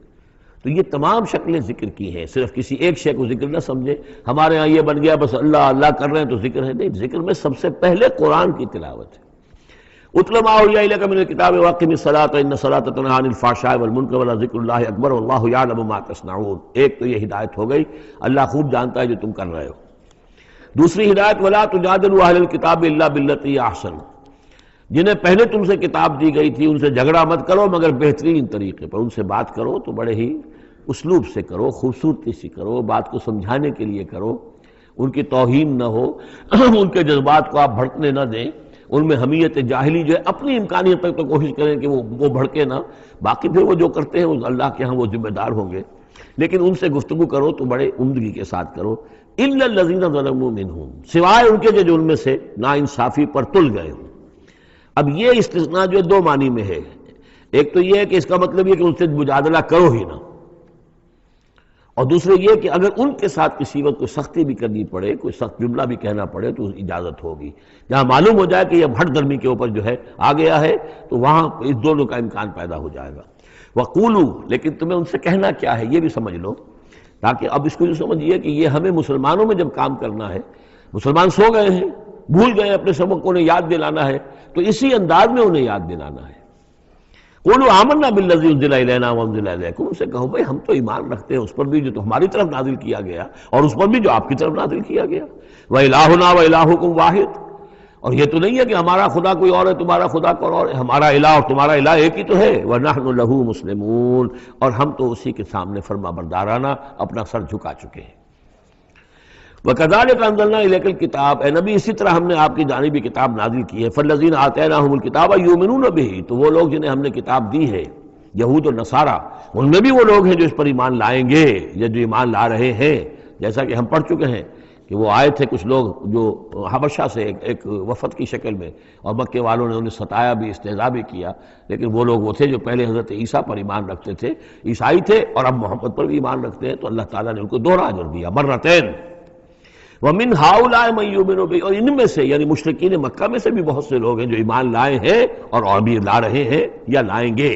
Speaker 1: تو یہ تمام شکلیں ذکر کی ہیں، صرف کسی ایک شے کو ذکر نہ سمجھے ہمارے ہاں یہ بن گیا بس اللہ اللہ کر رہے ہیں تو ذکر ہے، نہیں، ذکر میں سب سے پہلے قرآن کی تلاوت ہے۔ اتل ما اوحی الیک من الکتاب واقم الصلاۃ ان الصلاۃ تنہی عن الفحشاء والمنکر ولذکر اللہ اکبر واللہ یعلم ما تصنعون۔ ایک تو یہ ہدایت ہو گئی، اللہ خوب جانتا ہے جو تم کر رہے ہو۔ دوسری ہدایت ولا تجادلوا اہل الکتاب الا باللتی ہی احسن، جنہیں پہلے تم سے کتاب دی گئی تھی ان سے جھگڑا مت کرو مگر بہترین طریقے پر، ان سے بات کرو تو بڑے ہی اسلوب سے کرو، خوبصورتی سے کرو، بات کو سمجھانے کے لیے کرو، ان کی توہین نہ ہو، ان کے جذبات کو آپ بھڑکنے نہ دیں، ان میں حمیت جاہلی جو ہے اپنی امکانیت تک تو کوشش کریں کہ وہ بھڑکے نہ، باقی پھر وہ جو کرتے ہیں وہ اللہ کے ہاں وہ ذمہ دار ہوں گے۔ لیکن ان سے گفتگو کرو تو بڑے عمدگی کے ساتھ کرو. الا الذین ظلموا منہم، سوائے ان کے جو ان میں سے ناانصافی پر تل گئے ہوں. اب یہ استثناء جو دو معنی میں ہے. ایک تو یہ ہے کہ اس کا مطلب یہ کہ ان سے مجادلہ کرو ہی نہ، اور دوسرے یہ کہ اگر ان کے ساتھ کسی وقت کوئی سختی بھی کرنی پڑے، کوئی سخت جملہ بھی کہنا پڑے تو اجازت ہوگی. جہاں معلوم ہو جائے کہ یہ ہٹ درمی کے اوپر جو ہے آ گیا ہے تو وہاں اس دونوں کا امکان پیدا ہو جائے گا. وَقُولُوا، لیکن تمہیں ان سے کہنا کیا ہے یہ بھی سمجھ لو، تاکہ اب اس کو جو سمجھیے کہ یہ ہمیں مسلمانوں میں جب کام کرنا ہے، مسلمان سو گئے ہیں، بھول گئے اپنے سبق کو، انہیں یاد دلانا ہے تو اسی انداز میں انہیں یاد دلانا ہے. قولوا آمنا بالذی انزل الینا وانزل الیکم، ان سے کہو بھائی ہم تو ایمان رکھتے ہیں اس پر بھی جو تو ہماری طرف نازل کیا گیا اور اس پر بھی جو آپ کی طرف نازل کیا گیا. وَإِلَٰهُنَا وَإِلَٰهُكُمْ وَاحِدٌ، اور یہ تو نہیں ہے کہ ہمارا خدا کوئی اور ہے تمہارا خدا کوئی اور ہے، ہمارا الہ اور تمہارا الہ ایک ہی تو ہے. وَنَحْنُ لَهُ مُسْلِمُونَ، اور ہم تو اسی کے سامنے فرما بردارانہ اپنا سر جھکا چکے ہیں. وَكَذَلِكَ أَنزَلْنَا إِلَيْكَ الْكِتَابَ، اے نبی اسی طرح ہم نے آپ کی جانب یہ کتاب نازل کی ہے. فَالَّذِينَ آتَيْنَاهُمُ الْكِتَابَ يُؤْمِنُونَ بِهِ، تو وہ لوگ جنہیں ہم نے کتاب دی ہے، یہود و نصارہ، ان میں بھی وہ لوگ ہیں جو اس پر ایمان لائیں گے یا جو ایمان لا رہے ہیں. جیسا کہ ہم پڑھ چکے ہیں کہ وہ آئے تھے کچھ لوگ جو حبشہ سے ایک وفد کی شکل میں، اور مکے والوں نے انہیں ستایا بھی، استہزاء بھی کیا، لیکن وہ لوگ وہ تھے جو پہلے حضرت عیسیٰ پر ایمان رکھتے تھے، عیسائی تھے، اور اب محمد پر بھی ایمان رکھتے ہیں. تو اللہ تعالیٰ نے ان کو دوہرا اجر دیا، مرتين. وَمِنْ هَؤُلَاءِ مَن يُؤْمِنُ بِهِ، اور ان میں سے یعنی مشرکین مکہ میں سے بھی بہت سے لوگ ہیں جو ایمان لائے ہیں اور بھی لا رہے ہیں یا لائیں گے.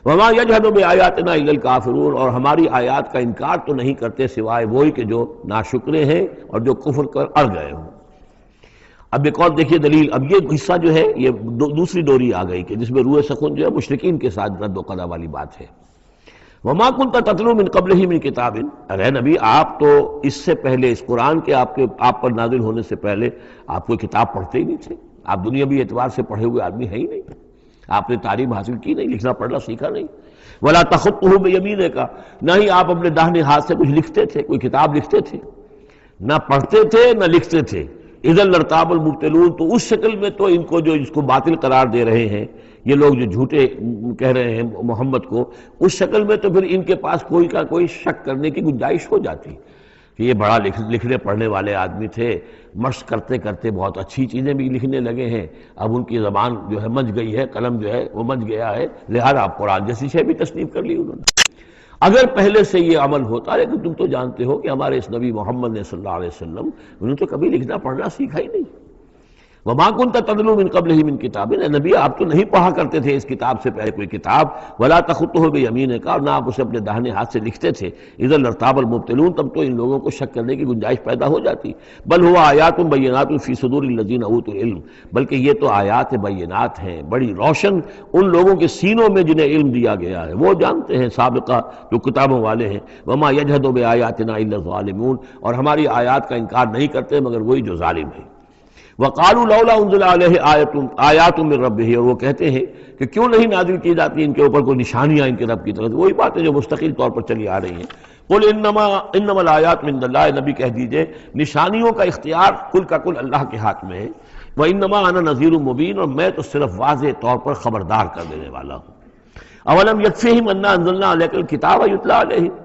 Speaker 1: وَمَا يَجْحَدُ بِآيَاتِنَا إِلَّا الْكَافِرُونَ، اور ہماری آیات کا انکار تو نہیں کرتے سوائے وہی کہ جو ناشکرے ہیں اور جو کفر کر اڑ گئے ہوں. اب ایک اور دیکھیے دلیل. اب یہ حصہ جو ہے یہ دوسری ڈوری آ گئی کہ جس میں روح سخن جو ہے مشرکین کے ساتھ رد و قضا والی بات ہے. وَمَا كُنْتَ تَتْلُو مِنْ قَبْلِهِ مِنْ كِتَابٍ، ارے نبی آپ تو اس سے پہلے، اس قرآن کے آپ پر نازل ہونے سے پہلے آپ کوئی کتاب پڑھتے ہی نہیں تھے. آپ دنیاوی اعتبار سے پڑھے ہوئے آدمی ہیں ہی نہیں، آپ نے تعلیم حاصل کی نہیں، لکھنا پڑھنا سیکھا نہیں. وَلَا تَخُطُّهُ بِيَمِينِكَ، نہ ہی آپ اپنے داہنے ہاتھ سے کچھ لکھتے تھے، کوئی کتاب لکھتے تھے، نہ پڑھتے تھے نہ لکھتے تھے. اِذًا لَارْتَابَ الْمُبْطِلُونَ، تو اس شکل میں تو ان کو جو اس کو باطل قرار دے رہے ہیں یہ لوگ جو جھوٹے کہہ رہے ہیں محمد کو، اس شکل میں تو پھر ان کے پاس کوئی کا کوئی شک کرنے کی گنجائش ہو جاتی کہ یہ بڑا لکھنے پڑھنے والے آدمی تھے، مشق کرتے کرتے بہت اچھی چیزیں بھی لکھنے لگے ہیں، اب ان کی زبان جو ہے منج گئی ہے، قلم جو ہے وہ منج گیا ہے، لہذا اب قرآن جیسی شے بھی تصنیف کر لی انہوں نے. اگر پہلے سے یہ عمل ہوتا، لیکن تم تو جانتے ہو کہ ہمارے اس نبی محمد نے صلی اللہ علیہ وسلم انہوں نے تو کبھی لکھنا پڑھنا سیکھا ہی نہیں. وَمَا كُنْتَ تَتْلُو مِنْ قَبْلِهِ مِنْ كِتَابٍ، اے نبی آپ تو نہیں پڑھا کرتے تھے اس کتاب سے پہلے کوئی کتاب. وَلَا تَخُطُّهُ بِيَمِينِكَ، اور نہ آپ اسے اپنے داہنے ہاتھ سے لکھتے تھے. اِذًا لَارْتَابَ الْمُبْطِلُونَ، تب تو ان لوگوں کو شک کرنے کی گنجائش پیدا ہو جاتی. بل هُوَ آیاتٌ بَيِّنَاتٌ فِي صُدُورِ الَّذِينَ أُوتُوا الْعِلْمَ، بلکہ یہ تو آیات بینات ہیں، بڑی روشن ان لوگوں کے سینوں میں جنہیں علم دیا گیا ہے، وہ جانتے ہیں سابقہ جو کتابوں والے ہیں. وَمَا يَجْحَدُ بِآيَاتِنَا إِلَّا الظَّالِمُونَ، اور ہماری آیات کا انکار نہیں کرتے مگر وہی جو ظالم ہیں. وَقَالُوا لَوْلَا أُنزِلَ عَلَيْهِ آیَاتٌ مِّن رَّبِّهِ، اور وہ کہتے ہیں کہ کیوں نہیں نازل کی جاتی ان کے اوپر کوئی نشانیاں ان کے رب کی طرف سے. وہی باتیں جو مستقل طور پر چلی آ رہی ہیں. قُلْ إِنَّمَا الْآيَاتُ مِنْ اللَّهِ، نبی کہہ دیجئے نشانیوں کا اختیار کل کا کل اللہ کے ہاتھ میں ہے. وَإِنَّمَا أَنَا نَذِيرٌ مُّبِينٌ، اور میں تو صرف واضح طور پر خبردار کر دینے والا ہوں. أَوَلَمْ يَكْفِهِمْ أَنَّا أَنزَلْنَا عَلَيْكَ الْكِتَابَ يُتْلَىٰ عَلَيْهِمْ،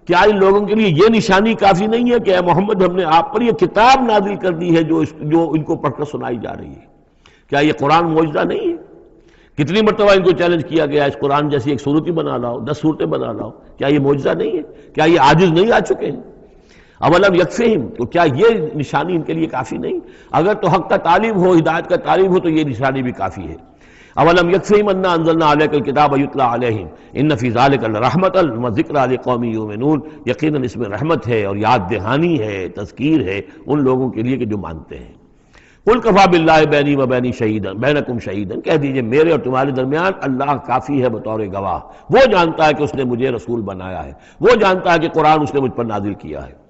Speaker 1: کیا ان لوگوں کے لیے یہ نشانی کافی نہیں ہے کہ اے محمد ہم نے آپ پر یہ کتاب نازل کر دی ہے جو ان کو پڑھ کر سنائی جا رہی ہے؟ کیا یہ قرآن معجزہ نہیں ہے؟ کتنی مرتبہ ان کو چیلنج کیا گیا اس قرآن جیسی ایک صورت ہی بنا لاؤ، 10 صورتیں بنا لاؤ، کیا یہ معجزہ نہیں ہے؟ کیا یہ عاجز نہیں آ چکے ہیں؟ اولم یکفہم، تو کیا یہ نشانی ان کے لیے کافی نہیں؟ اگر تو حق کا طالب ہو، ہدایت کا طالب ہو تو یہ نشانی بھی کافی ہے. اولم یکفہم انا انزلنا علیک الکتاب یتلی علیہم ان فی ذلک لرحمۃ وذکری لقوم یؤمنون، یقیناً اس میں رحمت ہے اور یاد دہانی ہے، تذکیر ہے ان لوگوں کے لیے کہ جو مانتے ہیں. قل کفی باللہ بینی و بین شہیدا بینکم شہیدا، کہہ دیجئے میرے اور تمہارے درمیان اللہ کافی ہے بطور گواہ. وہ جانتا ہے کہ اس نے مجھے رسول بنایا ہے، وہ جانتا ہے کہ قرآن اس نے مجھ پر نازل کیا ہے.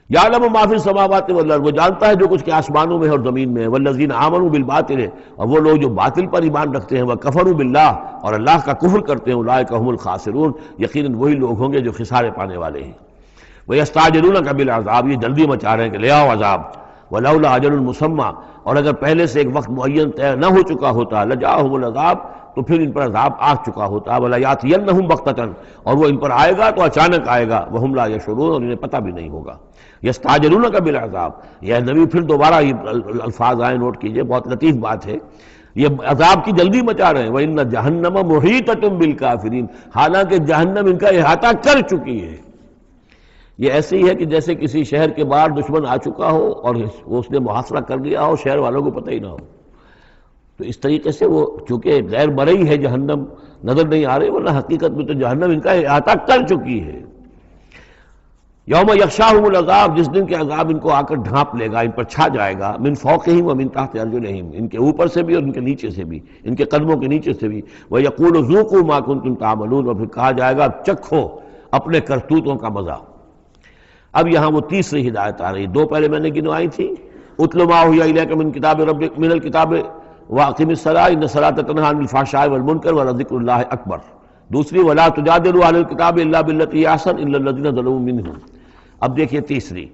Speaker 1: یعلم ما فی السماوات والارض، وہ جانتا ہے جو کچھ کہ آسمانوں میں اور زمین میں ہے. والذین آمنوا بالباطل، اور وہ لوگ جو باطل پر ایمان رکھتے ہیں، وکفروا باللہ، اور اللہ کا کفر کرتے ہیں، اولئک هم الخاسرون، یقیناً وہی لوگ ہوں گے جو خسارے پانے والے ہیں. ویستعجلونک بالعذاب، یہ جلدی مچا رہے ہیں کہ لے آؤ عذاب. ولولا اجل مسمى، اور اگر پہلے سے ایک وقت معین طے نہ ہو چکا ہوتا، لجاءہم العذاب، تو پھر ان پر عذاب آ چکا ہوتا. وَلَا يَأْتِيَنَّهُمْ بَغْتَةً، اور وہ ان پر آئے گا تو اچانک آئے گا. وَهُمْ لَا يَشْعُرُونَ، اور انہیں پتہ بھی نہیں ہوگا. يَسْتَعْجِلُونَكَ بِالْعَذَابِ، یہ نبی پھر دوبارہ یہ الفاظ آئے، نوٹ کیجئے، بہت لطیف بات ہے. یہ عذاب کی جلدی مچا رہے ہیں. وَإِنَّ جَهَنَّمَ مُحِيطَةٌ بِالْكَافِرِينَ، حالانکہ جہنم ان کا احاطہ کر چکی ہے. یہ ایسے ہی ہے کہ جیسے کسی شہر کے باہر دشمن آ چکا ہو اور اس نے محاصرہ کر لیا ہو، شہر والوں کو پتہ ہی نہ ہو. تو اس طریقے سے وہ چونکہ غیر مرئی ہے جہنم، نظر نہیں آ رہی، ورنہ حقیقت میں تو جہنم ان کا احاطہ کر چکی ہے. یوم یغشاہم العذاب، جس دن کے عذاب ان کو آ کر ڈھانپ لے گا، ان پر چھا جائے گا. من فوقہم و من تحت ارجلہم، ان کے اوپر سے بھی اور ان کے نیچے سے بھی، ان کے قدموں کے نیچے سے بھی. ویقول ذوقوا ما کنتم تعملون، اور پھر کہا جائے گا چکھو اپنے کرتوتوں کا مزہ. اب یہاں وہ تیسری ہدایت آ رہی. دو پہلے میں نے گنوائی تھی، اتل ما اوحی الیک من کتاب ربک، من الکتاب واقم الصلاۃ ان الصلاۃ تنہی عن الفحشاء والمنکر ولذکر اللہ اکبر. دوسری ولا تجادلوا اہل الکتاب الا بالتی ہی احسن الا الذین ظلموا منہم. اب دیکھیے تیسری،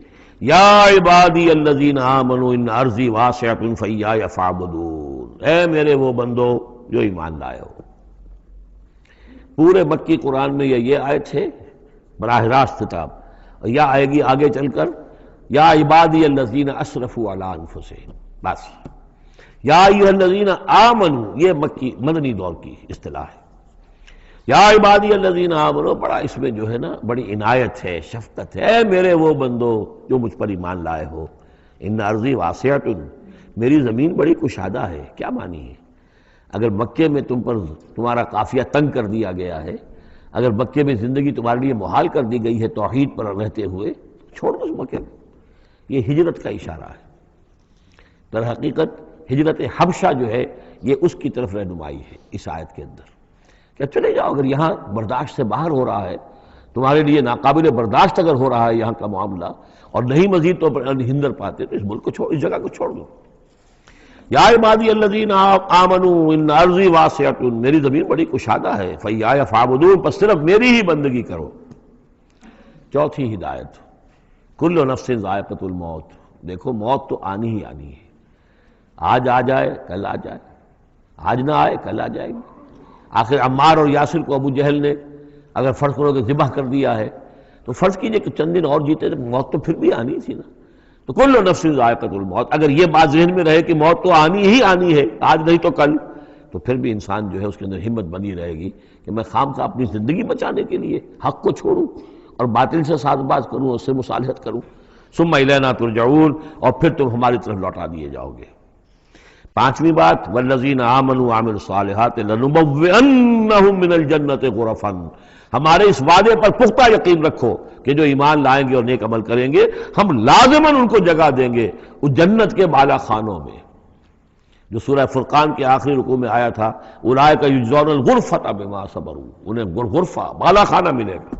Speaker 1: یا عبادی الذین آمنوا ان ارضی واسعۃ فایایا فاعبدون، اے میرے وہ بندو جو ایمان لائے ہو. پورے مکی قرآن میں یہ آیت ہے براہ راست خطاب. یا آئے گی آگے چل کر یا عبادی الذین اسرفوا علی انفسہم، بس. یا ایھا الذین آمنوا، یہ مکی مدنی دور کی اصطلاح ہے. یا عبادی الذین آمنوا، بڑا اس میں جو ہے نا بڑی عنایت ہے، شفقت ہے. اے میرے وہ بندو جو مجھ پر ایمان لائے ہو، ان ارضی واسعۃ، میری زمین بڑی کشادہ ہے. کیا معنی ہے؟ اگر مکے میں تم پر تمہارا قافیہ تنگ کر دیا گیا ہے، اگر مکے میں زندگی تمہارے لیے محال کر دی گئی ہے توحید پر رہتے ہوئے، چھوڑ دو اس مکے میں. یہ ہجرت کا اشارہ ہے. در حقیقت ہجرت حبشہ جو ہے یہ اس کی طرف رہنمائی ہے اس آیت کے اندر، کہ چلے جاؤ. اگر یہاں برداشت سے باہر ہو رہا ہے، تمہارے لیے ناقابل برداشت اگر ہو رہا ہے یہاں کا معاملہ، اور نہیں مزید تو ہندر پاتے، تو اس ملک کو چھوڑ، اس جگہ کو چھوڑ دو. یا عبادی الذین آمنوا ان ارضی واسعۃ، میری زمین بڑی کشادہ ہے. فایایا فاعبدون، پس صرف میری ہی بندگی کرو. چوتھی ہدایت، کل نفس ذائقۃ الموت. دیکھو موت تو آنی ہی آنی ہے. آج آ جائے کل آ جائے، آج نہ آئے کل آ جائے گی. آخر عمار اور یاسر کو ابو جہل نے اگر فرض کرو کہ ذبح کر دیا ہے، تو فرض کیجئے کہ چند دن اور جیتے تو موت تو پھر بھی آنی تھی نا. تو کل نفس ذائقۃ الموت، اگر یہ بات ذہن میں رہے کہ موت تو آنی ہی آنی ہے، آج نہیں تو کل، تو پھر بھی انسان جو ہے اس کے اندر ہمت بنی رہے گی کہ میں خام اپنی زندگی بچانے کے لیے حق کو چھوڑوں اور باطل سے ساز باز کروں، اس سے مصالحت کروں. ثم الینا ترجعون، اور پھر تم ہماری طرف لوٹا دیے جاؤ گے. پانچویں بات، والذین آمنوا وعملوا الصالحات لنبوئنہم من الجنۃ غرفا. ہمارے اس وعدے پر پختہ یقین رکھو کہ جو ایمان لائیں گے اور نیک عمل کریں گے، ہم لازماً ان کو جگہ دیں گے اس جنت کے بالا خانوں میں، جو سورہ فرقان کے آخری رکوع میں آیا تھا. اولئک یجزون الغرفۃ بما صبروا، انہیں غرفہ بالا خانہ ملے گا.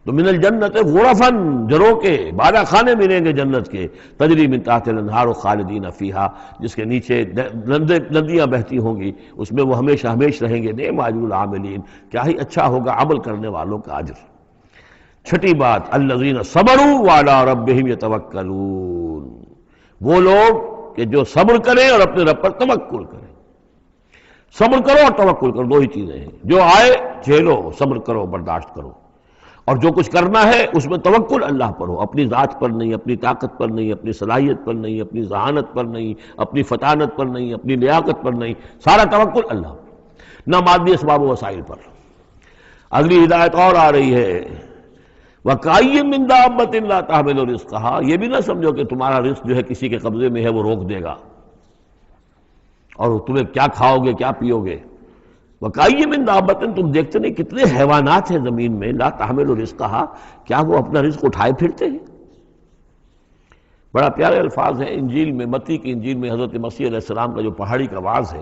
Speaker 1: تو من الجنت غرفاً، جروں کے بالا خانے ملیں گے جنت کے. تجری من تحت الانہار خالدین فیہا، جس کے نیچے ندیاں بہتی ہوں گی، اس میں وہ ہمیشہ ہمیش رہیں گے. نعم اجر العاملین، کیا ہی اچھا ہوگا عمل کرنے والوں کا اجر. چھٹی بات، الذین صبروا وعلی ربہم یتوکلون، وہ لوگ کہ جو صبر کریں اور اپنے رب پر توکل کریں. صبر کرو اور توکل کرو، دو ہی چیزیں ہیں. جو آئے جھیلو، صبر کرو، برداشت کرو، اور جو کچھ کرنا ہے اس میں توکل اللہ پر ہو، اپنی ذات پر نہیں، اپنی طاقت پر نہیں، اپنی صلاحیت پر نہیں، اپنی ذہانت پر نہیں، اپنی فطانت پر نہیں، اپنی لیاقت پر نہیں، سارا توکل اللہ، نہ مادی اسباب و وسائل پر. اگلی ہدایت اور آ رہی ہے، وَكَأَيٍّ مِّن دَابَّةٍ لَا تَحْمِلُ رِزْقَهَا. یہ بھی نہ سمجھو کہ تمہارا رزق جو ہے کسی کے قبضے میں ہے وہ روک دے گا اور تمہیں کیا کھاؤ گے کیا پیو گے. وَكَأَيٍّ مِّن دَابَّةٍ، تم دیکھتے نہیں کتنے حیوانات ہیں زمین میں، لا تحمل رزقها، کیا وہ اپنا رزق اٹھائے پھرتے ہیں. بڑا پیارے الفاظ ہیں انجیل میں، متی کی انجیل میں حضرت مسیح علیہ السلام کا جو پہاڑی کا واعظ ہے،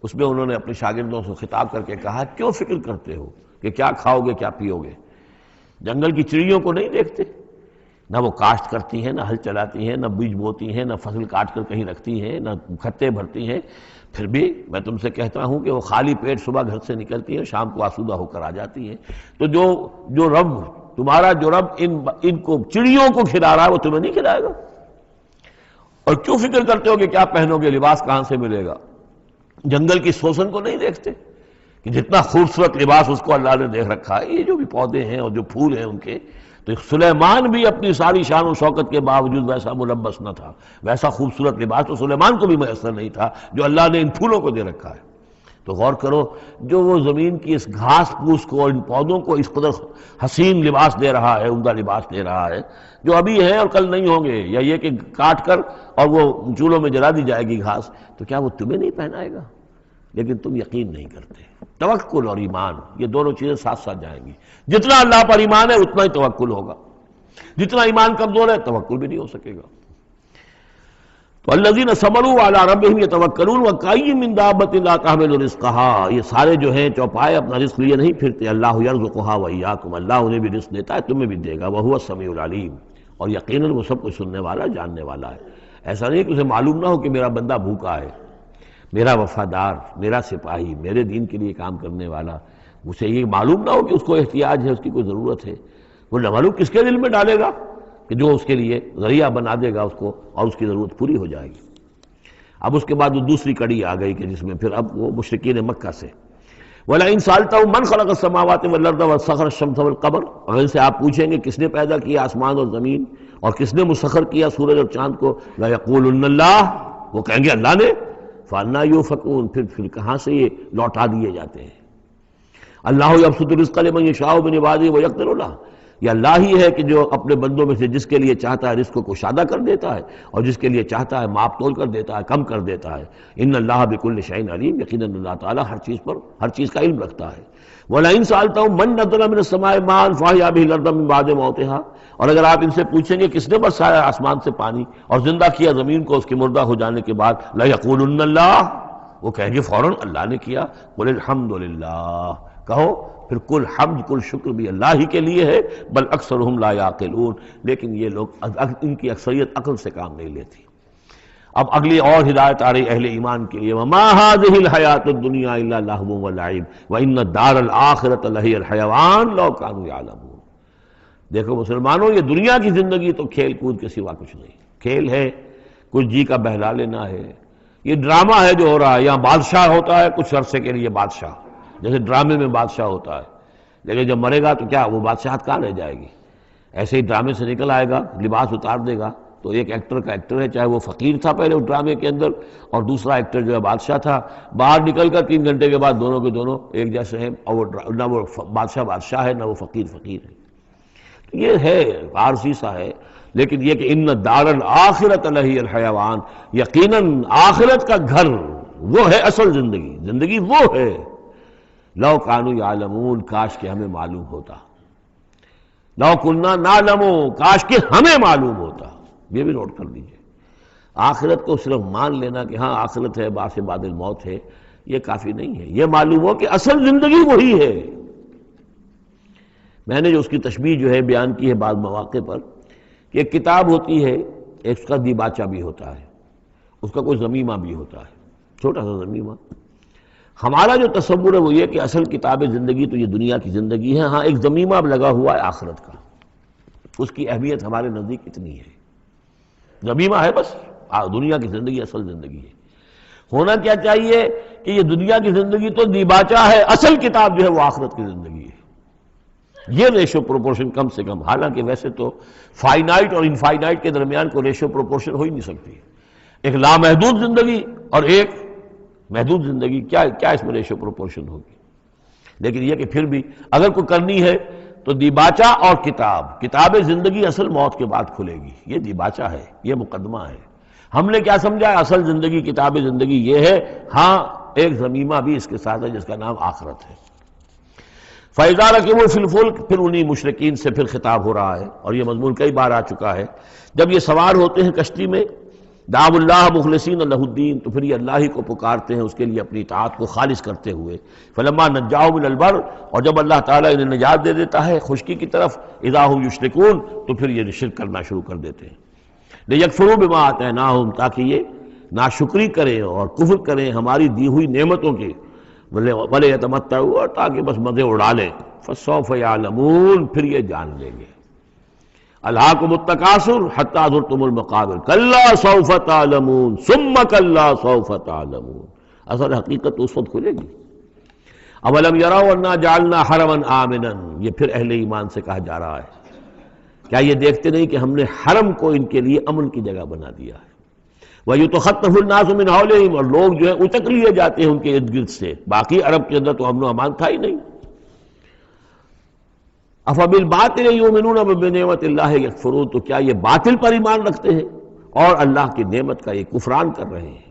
Speaker 1: اس میں انہوں نے اپنے شاگردوں سے خطاب کر کے کہا، کیوں فکر کرتے ہو کہ کیا کھاؤ گے کیا پیو گے. جنگل کی چڑیوں کو نہیں دیکھتے؟ نہ وہ کاشت کرتی ہیں، نہ ہل چلاتی ہیں، نہ بیج بوتی ہیں، نہ فصل کاٹ کر کہیں رکھتی ہیں، نہ کھتے بھرتی ہیں. پھر بھی میں تم سے کہتا ہوں کہ وہ خالی پیٹ صبح گھر سے نکلتی ہیں، شام کو آسودہ ہو کر آ جاتی ہیں. تو جو رب تمہارا جو رب ان کو چڑیوں کو کھلا رہا ہے وہ تمہیں نہیں کھلائے گا؟ اور کیوں فکر کرتے ہو کہ کیا پہنو گے، لباس کہاں سے ملے گا. جنگل کی سوسن کو نہیں دیکھتے کہ جتنا خوبصورت لباس اس کو اللہ نے دیکھ رکھا ہے، یہ جو بھی پودے ہیں اور جو پھول ہیں ان کے، تو سلیمان بھی اپنی ساری شان و شوکت کے باوجود ویسا ملبس نہ تھا، ویسا خوبصورت لباس تو سلیمان کو بھی میسر نہیں تھا جو اللہ نے ان پھولوں کو دے رکھا ہے۔ تو غور کرو، جو وہ زمین کی اس گھاس پھوس کو، ان پودوں کو اس قدر حسین لباس دے رہا ہے، عمدہ لباس دے رہا ہے، جو ابھی ہیں اور کل نہیں ہوں گے، یا یہ کہ کاٹ کر اور وہ چولہوں میں جلا دی جائے گی گھاس، تو کیا وہ تمہیں نہیں پہنائے گا؟ لیکن تم یقین نہیں کرتے۔ توکل اور ایمان، یہ دونوں چیزیں ساتھ ساتھ جائیں گی۔ جتنا اللہ پر ایمان ہے اتنا ہی توکل ہوگا، جتنا ایمان کمزور ہے توکل بھی نہیں ہو سکے گا۔ تو الذین صبروا علی ربہم یتوکلون وکأی من دابۃ لا تحمل رزقها، یہ سارے جو ہیں چوپائے اپنا رزق لیے نہیں پھرتے، اللہ یرزقها وإیاکم، اللہ انہیں بھی رزق دیتا ہے، تمہیں بھی دے گا، وہو السمیع العلیم، اور یقیناً وہ سب کچھ سننے والا، جاننے والا ہے۔ ایسا نہیں کہ اسے معلوم نہ ہو کہ میرا بندہ بھوکا ہے، میرا وفادار، میرا سپاہی، میرے دین کے لیے کام کرنے والا، اسے یہ معلوم نہ ہو کہ اس کو احتیاج ہے، اس کی کوئی ضرورت ہے۔ وہ نہ معلوم کس کے دل میں ڈالے گا کہ جو اس کے لیے ذریعہ بنا دے گا اس کو، اور اس کی ضرورت پوری ہو جائے گی۔ اب اس کے بعد وہ دوسری کڑی آ گئی کہ جس میں پھر اب وہ مشرکین مکہ سے وَلَئِن سَأَلْتَهُم مَّن خَلَقَ السَّمَاوَاتِ وَالْأَرْضَ وَسَخَّرَ الشَّمْسَ وَالْقَمَرَ، اگر ان سے آپ پوچھیں گے کس نے پیدا کیا آسمان اور زمین اور کس نے مسخر کیا سورج اور چاند کو، لَيَقُولُنَّ اللَّهُ، وہ کہیں گے اللہ نے، فَأَنَّىٰ يُؤْفَكُونَ، پھر کہاں سے یہ لوٹا دیے جاتے ہیں۔ اللہ یبسط الرزق لمن یشاء من عبادہ ویقدر لہ، یہ اللہ ہی ہے کہ جو اپنے بندوں میں سے جس کے لیے چاہتا ہے رزق کو کشادہ کر دیتا ہے، اور جس کے لیے چاہتا ہے ماپ تول کر دیتا ہے، کم کر دیتا ہے۔ ان اللہ بکل شیء علیم، یقیناً اللہ تعالیٰ ہر چیز پر ہر چیز کا علم رکھتا ہے۔ وَلَئِن سَأَلْتَهُم مَّن نَّزَّلَ مِنَ السَّمَاءِ مَاءً فَأَحْيَا بِهِ الْأَرْضَ مِن بَعْدِ مَوْتِهَا، اور اگر آپ ان سے پوچھیں گے کس نے برسایا آسمان سے پانی اور زندہ کیا زمین کو اس کے مردہ ہو جانے کے بعد، لَيَقُولُنَّ اللَّهُ، وہ کہیں گے فوراً اللہ نے کیا۔ قُلِ الْحَمْدُ لِلَّهِ، کہو پھر کل حمد کل شکر بھی اللہ ہی کے لیے ہے، بل اکثرہم لا یعقلون، لیکن یہ لوگ، ان کی اکثریت عقل سے کام نہیں لیتی۔ اب اگلی اور ہدایت آ رہی اہل ایمان کے لیے، وما هذه الحیاۃ الدنیا الا لہو ولعب وان الدار الآخرۃ لہی الحیوان لو کانوا یعلمون۔ دیکھو مسلمانوں، یہ دنیا کی زندگی تو کھیل کود کے سوا کچھ نہیں، کھیل ہے، کچھ جی کا بہلا لینا ہے، یہ ڈرامہ ہے جو ہو رہا ہے۔ یہاں بادشاہ ہوتا ہے کچھ عرصے کے لیے بادشاہ، جیسے ڈرامے میں بادشاہ ہوتا ہے، لیکن جب مرے گا تو کیا وہ بادشاہت کہاں رہ جائے گی؟ ایسے ہی ڈرامے سے نکل آئے گا، لباس اتار دے گا، تو ایک ایکٹر کا ایکٹر ہے، چاہے وہ فقیر تھا پہلے اس ڈرامے کے اندر، اور دوسرا ایکٹر جو ہے بادشاہ تھا، باہر نکل کر 3 گھنٹے کے بعد دونوں کے دونوں ایک جیسے ہیں، اور وہ نہ وہ بادشاہ بادشاہ ہے، نہ وہ فقیر فقیر ہے۔ یہ ہے عارضی سا ہے، لیکن یہ کہ ان الدار الآخرۃ لہی الحیوان، یقیناً آخرت کا گھر وہ ہے اصل زندگی، زندگی وہ ہے۔ لو کانوا یعلمون، کاش کہ ہمیں معلوم ہوتا، لو کننا نعلم، کاش کہ ہمیں معلوم ہوتا۔ یہ بھی نوٹ کر دیجئے، آخرت کو صرف مان لینا کہ ہاں آخرت ہے، بعث بعد الموت ہے، یہ کافی نہیں ہے، یہ معلوم ہو کہ اصل زندگی وہی ہے۔ میں نے جو اس کی تشبیہ جو ہے بیان کی ہے بعض مواقع پر، کہ ایک کتاب ہوتی ہے، اس کا دیباچہ بھی ہوتا ہے، اس کا کوئی ضمیمہ بھی ہوتا ہے، چھوٹا سا ضمیمہ۔ ہمارا جو تصور ہے وہ یہ کہ اصل کتاب زندگی تو یہ دنیا کی زندگی ہے، ہاں ایک ضمیمہ اب لگا ہوا ہے آخرت کا، اس کی اہمیت ہمارے نزدیک اتنی ہے، ضمیمہ ہے بس، دنیا کی زندگی اصل زندگی ہے۔ ہونا کیا چاہیے کہ یہ دنیا کی زندگی تو دیباچہ ہے، اصل کتاب جو ہے وہ آخرت کی زندگی ہے۔ یہ ریشو پروپورشن کم سے کم، حالانکہ ویسے تو فائنائٹ اور انفائنائٹ کے درمیان کوئی ریشو پروپورشن ہو ہی نہیں سکتی، ایک لامحدود زندگی اور ایک محدود زندگی، کیا اس میں ریشو پروپورشن ہوگی؟ لیکن یہ کہ پھر بھی اگر کوئی کرنی ہے تو دیباچہ اور کتاب زندگی اصل موت کے بعد کھلے گی، یہ دیباچہ ہے، یہ مقدمہ ہے۔ ہم نے کیا سمجھا ہے اصل زندگی، کتاب زندگی یہ ہے، ہاں ایک ضمیمہ بھی اس کے ساتھ ہے جس کا نام آخرت ہے۔ فَإِذَا رَكِبُوا فِي الْفُلْكِ، پھر انہی مشرکین سے پھر خطاب ہو رہا ہے، اور یہ مضمون کئی بار آ چکا ہے۔ جب یہ سوار ہوتے ہیں کشتی میں، دعوا اللہ مخلصین لہ الدین، تو پھر یہ اللہ ہی کو پکارتے ہیں اس کے لیے اپنی اطاعت کو خالص کرتے ہوئے۔ فلما نجاہم الی البر، اور جب اللہ تعالیٰ انہیں نجات دے دیتا ہے خشکی کی طرف، اذا ہم یشرکون، تو پھر یہ شرک کرنا شروع کر دیتے ہیں۔ لیکفروا بما آتیناہم، تاکہ یہ ناشکری کریں اور کفر کریں ہماری دی ہوئی نعمتوں کے، وَلَا يَتَمَتَّعُوا، اور تاکہ بس مزے اڑا لیں۔ فَسَوْفَ يَعْلَمُونَ، پھر یہ جان لیں گے۔ الہاکم التکاثر حتی زرتم المقابر، کلا سوف تعلمون ثم کلا سوف تعلمون، اصل حقیقت تو اس وقت کھلے گی۔ اولم یروا انا جعلنا حرما آمنا، یہ پھر اہل ایمان سے کہا جا رہا ہے کیا یہ دیکھتے نہیں کہ ہم نے حرم کو ان کے لیے امن کی جگہ بنا دیا ہے۔ وَيُتَخَطَّفُ النَّاسُ مِنْ حَوْلِهِمْ، اور لوگ جو ہے اچک لیے جاتے ہیں ان کے ارد گرد سے، باقی عرب کے اندر تو امن و امان تھا ہی نہیں۔ أَفَبِالْبَاطِلِ يُؤْمِنُونَ وَبِنِعْمَةِ اللَّهِ يَكْفُرُونَ، تو کیا یہ باطل پر ایمان رکھتے ہیں اور اللہ کی نعمت کا یہ کفران کر رہے ہیں۔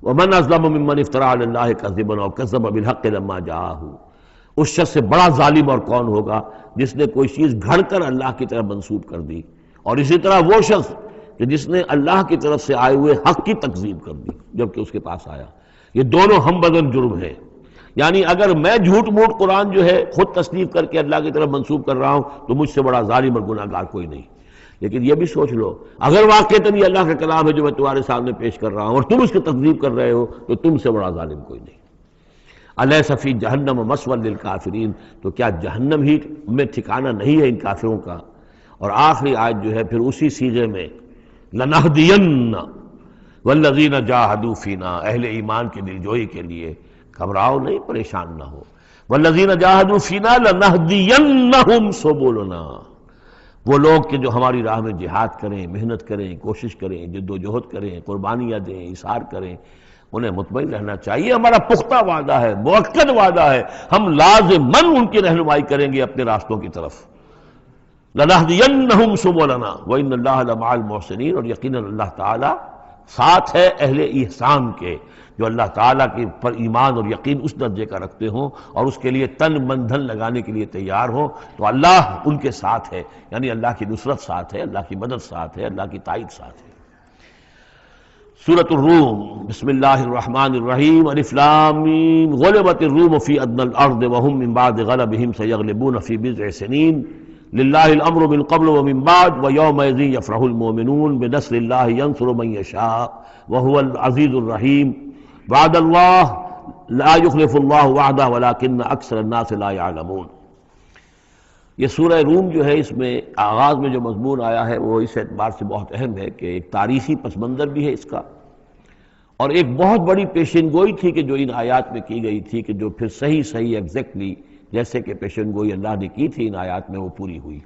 Speaker 1: وَمَنْ أَظْلَمُ مِمَّنِ افْتَرَىٰ عَلَى اللَّهِ كَذِبًا أَوْ كَذَّبَ بِالْحَقِّ لَمَّا جَاءَهُ، اس شخص سے بڑا ظالم اور کون ہوگا جس نے کوئی چیز گھڑ کر اللہ کی طرف منسوب کر دی، اور اسی طرح وہ شخص کہ جس نے اللہ کی طرف سے آئے ہوئے حق کی تکذیب کر دی جبکہ اس کے پاس آیا۔ یہ دونوں ہم بدن جرم ہیں، یعنی اگر میں جھوٹ موٹ قرآن جو ہے خود تصنیف کر کے اللہ کی طرف منسوب کر رہا ہوں تو مجھ سے بڑا ظالم اور گناہ گار کوئی نہیں، لیکن یہ بھی سوچ لو اگر واقعتاً یہ اللہ کا کلام ہے جو میں تمہارے سامنے پیش کر رہا ہوں اور تم اس کی تکذیب کر رہے ہو تو تم سے بڑا ظالم کوئی نہیں۔ الیس فی جہنم مثوی للکافرین، تو کیا جہنم ہی میں ٹھکانہ نہیں ہے ان کافروں کا۔ اور آخری آیت جو ہے پھر اسی صیغے میں لنہدین والذین جاہدوا فینا، اہل ایمان کی دلجوئی کے لیے گھبراؤ نہیں، پریشان نہ ہو۔ والذین جاہدوا فینا لنہدینہم سبلنا، وہ لوگ کہ جو ہماری راہ میں جہاد کریں، محنت کریں، کوشش کریں، جد و جہد کریں، قربانیاں دیں، ایثار کریں، انہیں مطمئن رہنا چاہیے ہمارا پختہ وعدہ ہے، مؤکد وعدہ ہے، ہم لازماً ان کی رہنمائی کریں گے اپنے راستوں کی طرف۔ لَنَهْدِيَنَّهُمْ سُبُلَنَا وَإِنَّ اللَّهَ لَمَعَ الْمُحْسِنِينَ، اور یقیناً اللہ تعالیٰ ساتھ ہے اہل احسان کے، جو اللہ تعالیٰ کے پر ایمان اور یقین اس درجے کا رکھتے ہوں اور اس کے لیے تن من دھن لگانے کے لیے تیار ہوں، تو اللہ ان کے ساتھ ہے، یعنی اللہ کی نصرت ساتھ ہے، اللہ کی مدد ساتھ ہے، اللہ کی تائید ساتھ ہے۔ سورۃ الروم، بسم اللہ الرحمن الرحیم، الف لام میم، غلبت الروم فی ادنی الارض وهم من بعد غلبهم سیغلبون فی بضع سنین، للہ الامر من قبل ومن بعد ویومئذ یفرح المؤمنون بنصر اللہ ینصر من یشاء وهو العزیز الرحیم، وعد اللہ لا یخلف اللہ وعدہ ولکن اکثر الناس لا یعلمون۔ یہ سورہ روم جو ہے اس میں آغاز میں جو مضمون آیا ہے وہ اس اعتبار سے بہت اہم ہے کہ ایک تاریخی پس منظر بھی ہے اس کا، اور ایک بہت بڑی پیشن گوئی تھی کہ جو ان آیات میں کی گئی تھی کہ جو پھر صحیح ایگزیکٹلی جیسے کہ پیشن گوئی اللہ نے کی تھی ان آیات میں وہ پوری ہوئی۔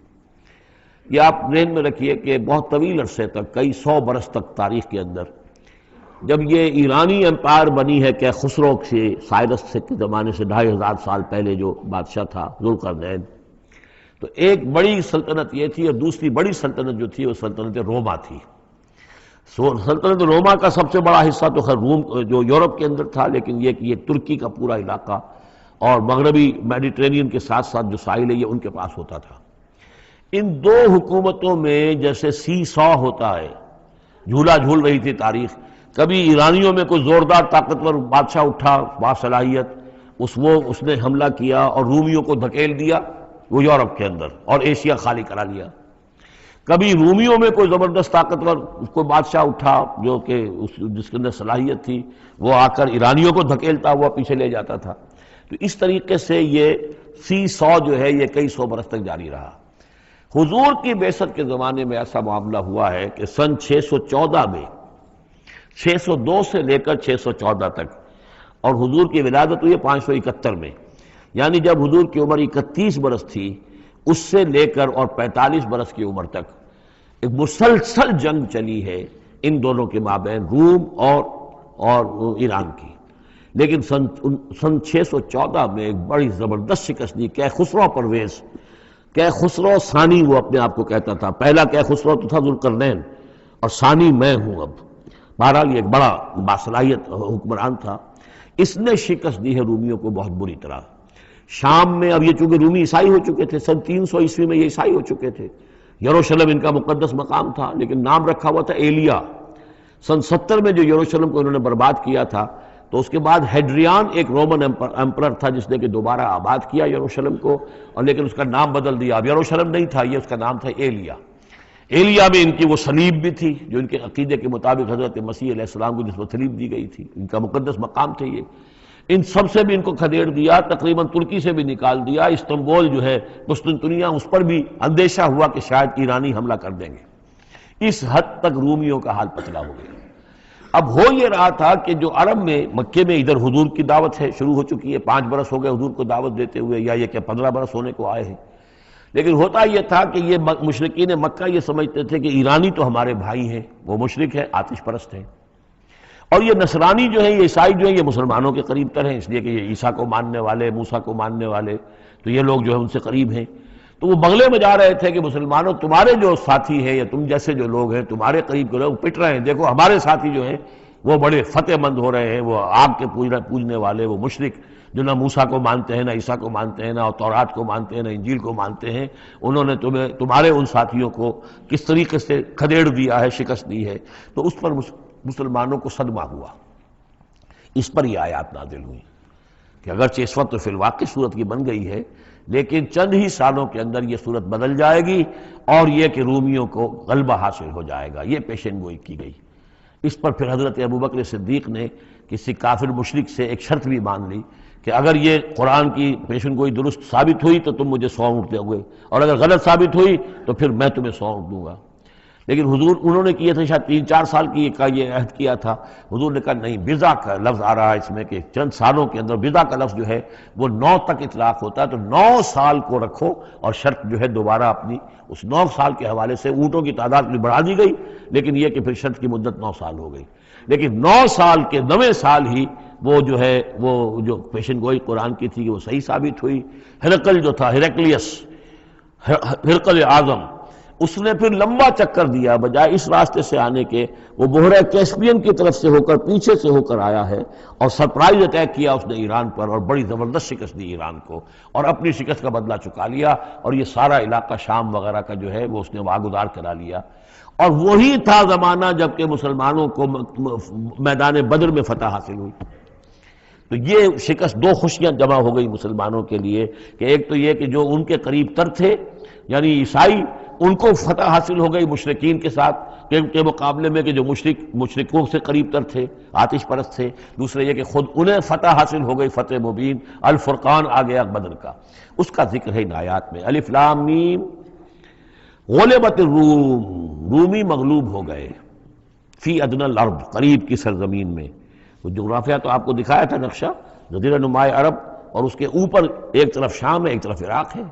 Speaker 1: یہ آپ ذہن میں رکھیے کہ بہت طویل عرصے تک، کئی 100 برس تک تاریخ کے اندر، جب یہ ایرانی امپائر بنی ہے کہ خسرو سے سائرس سے کے زمانے سے 2500 سال پہلے جو بادشاہ تھا ذوالقرنین، تو ایک بڑی سلطنت یہ تھی اور دوسری بڑی سلطنت جو تھی وہ سلطنت روما تھی۔ سلطنت روما کا سب سے بڑا حصہ تو خیر روم جو یورپ کے اندر تھا، لیکن یہ کہ یہ ترکی کا پورا علاقہ اور مغربی میڈیٹرینین کے ساتھ ساتھ جو ساحل ہے یہ ان کے پاس ہوتا تھا۔ ان دو حکومتوں میں جیسے سی سو ہوتا ہے، جھولا جھول رہی تھی تاریخ، کبھی ایرانیوں میں کوئی زوردار طاقتور بادشاہ اٹھا باصلاحیت، اس نے حملہ کیا اور رومیوں کو دھکیل دیا وہ یورپ کے اندر اور ایشیا خالی کرا لیا۔ کبھی رومیوں میں کوئی زبردست طاقتور کوئی بادشاہ اٹھا جو کہ جس کے اندر صلاحیت تھی، وہ آ کر ایرانیوں کو دھکیلتا ہوا پیچھے لے جاتا تھا۔ تو اس طریقے سے یہ سی سو جو ہے یہ کئی 100 برس تک جاری رہا۔ حضور کی بعثت کے زمانے میں ایسا معاملہ ہوا ہے کہ سن 614 میں، 602 سے لے کر 614 تک، اور حضور کی ولادت ہوئی 571 میں، یعنی جب حضور کی عمر 31 برس تھی اس سے لے کر اور 45 برس کی عمر تک ایک مسلسل جنگ چلی ہے ان دونوں کے مابین، روم اور ایران کی۔ لیکن سن 614 میں ایک بڑی زبردست شکست دی کیخسرو پرویز، کیخسرو ثانی وہ اپنے آپ کو کہتا تھا، پہلا کیخسرو تو تھا ذوالقرنین اور ثانی میں ہوں اب، بہرحال یہ ایک بڑا باصلاحیت حکمران تھا۔ اس نے شکست دی ہے رومیوں کو بہت بری طرح۔ شام میں، اب یہ چونکہ رومی عیسائی ہو چکے تھے، سن 300 عیسوی میں یہ عیسائی ہو چکے تھے، یروشلم ان کا مقدس مقام تھا لیکن نام رکھا ہوا تھا ایلیا۔ سن 70 میں جو یروشلم کو انہوں نے برباد کیا تھا، تو اس کے بعد ہیڈریان ایک رومن امپرر تھا جس نے کہ دوبارہ آباد کیا یروشلم کو، اور لیکن اس کا نام بدل دیا، اب یروشلم نہیں تھا یہ، اس کا نام تھا ایلیا۔ ایلیا میں ان کی وہ صلیب بھی تھی جو ان کے عقیدے کے مطابق حضرت مسیح علیہ السلام کو جس پر صلیب دی گئی تھی، ان کا مقدس مقام تھے یہ۔ ان سب سے بھی ان کو کھدیڑ دیا، تقریباً ترکی سے بھی نکال دیا، استنبول جو ہے قسطنطنیہ اس پر بھی اندیشہ ہوا کہ شاید ایرانی حملہ کر دیں گے۔ اس حد تک رومیوں کا حال پتلا ہو گیا۔ اب ہو یہ رہا تھا کہ جو عرب میں مکے میں ادھر حضور کی دعوت ہے شروع ہو چکی ہے، 5 برس ہو گئے حضور کو دعوت دیتے ہوئے، یا یہ کہ 15 برس ہونے کو آئے ہیں، لیکن ہوتا یہ تھا کہ یہ مشرکین مکہ یہ سمجھتے تھے کہ ایرانی تو ہمارے بھائی ہیں، وہ مشرک ہے، آتش پرست ہیں، اور یہ نصرانی جو ہیں، یہ عیسائی جو ہیں، یہ مسلمانوں کے قریب تر ہیں، اس لیے کہ یہ عیسیٰ کو ماننے والے، موسیٰ کو ماننے والے، تو یہ لوگ جو ہیں ان سے قریب ہیں۔ تو وہ بغلے میں جا رہے تھے کہ مسلمانوں تمہارے جو ساتھی ہیں یا تم جیسے جو لوگ ہیں تمہارے قریب کے لوگ پٹ رہے ہیں، دیکھو ہمارے ساتھی جو ہیں وہ بڑے فتح مند ہو رہے ہیں، وہ آگ کے پوجنے والے، وہ مشرک جو نہ موسیٰ کو مانتے ہیں، نہ عیسیٰ کو مانتے ہیں، نہ تورات کو مانتے ہیں، نہ انجیل کو مانتے ہیں، انہوں نے تمہارے ان ساتھیوں کو کس طریقے سے کھدیڑ دیا ہے، شکست دی ہے۔ تو اس پر مسلمانوں کو صدمہ ہوا، اس پر یہ آیات نازل ہوئی کہ اگرچہ اس وقت تو فی الواقع صورت کی بن گئی ہے، لیکن چند ہی سالوں کے اندر یہ صورت بدل جائے گی، اور یہ کہ رومیوں کو غلبہ حاصل ہو جائے گا، یہ پیشن گوئی کی گئی۔ اس پر پھر حضرت ابوبکر صدیق نے کسی کافر مشرک سے ایک شرط بھی مان لی کہ اگر یہ قرآن کی پیشن گوئی درست ثابت ہوئی تو تم مجھے 100 اونٹ دو گے، اور اگر غلط ثابت ہوئی تو پھر میں تمہیں 100 اونٹ دوں گا۔ لیکن حضور انہوں نے کیے تھے، شاید 3-4 سال کی کا یہ عہد کیا تھا، حضور نے کہا نہیں، بضع کا لفظ آ رہا ہے اس میں کہ چند سالوں کے اندر، بضع کا لفظ جو ہے وہ 9 تک اطلاق ہوتا ہے، تو 9 سال کو رکھو، اور شرط جو ہے دوبارہ اپنی اس 9 سال کے حوالے سے اونٹوں کی تعداد بھی بڑھا دی گئی، لیکن یہ کہ پھر شرط کی مدت 9 سال ہو گئی۔ لیکن 9 سال کے 9ویں سال ہی وہ جو ہے وہ جو پیشن گوئی قرآن کی تھی وہ صحیح ثابت ہوئی۔ ہرقل جو تھا، ہرقل اعظم، اس نے پھر لمبا چکر دیا، بجائے اس راستے سے آنے کے وہ بحیرہ کیسپین کی طرف سے ہو کر، پیچھے سے ہو کر آیا ہے، اور سرپرائز اٹیک کیا اس نے ایران پر، اور بڑی زبردست شکست دی ایران کو، اور اپنی شکست کا بدلہ چکا لیا، اور یہ سارا علاقہ شام وغیرہ کا جو ہے وہ اس نے واگزار کرا لیا۔ اور وہی تھا زمانہ جب کہ مسلمانوں کو میدان بدر میں فتح حاصل ہوئی۔ تو یہ شکست، 2 خوشیاں جمع ہو گئی مسلمانوں کے لیے، کہ ایک تو یہ کہ جو ان کے قریب تر تھے یعنی عیسائی، ان کو فتح حاصل ہو گئی مشرکین کے ساتھ کے مقابلے میں، کہ جو مشرکوں سے قریب تر تھے، آتش پرست تھے۔ دوسرے یہ کہ خود انہیں فتح حاصل ہو گئی، فتح مبین، الفرقان آ گیا بدر کا، اس کا ذکر ہے ان آیات میں۔ الف لام میم، غلبت الروم، رومی مغلوب ہو گئے، فی ادنی الارض، قریب کی سرزمین میں۔ وہ جغرافیہ تو آپ کو دکھایا تھا نقشہ، جزیرہ نمائے عرب، اور اس کے اوپر ایک طرف شام ہے، ایک طرف عراق ہے،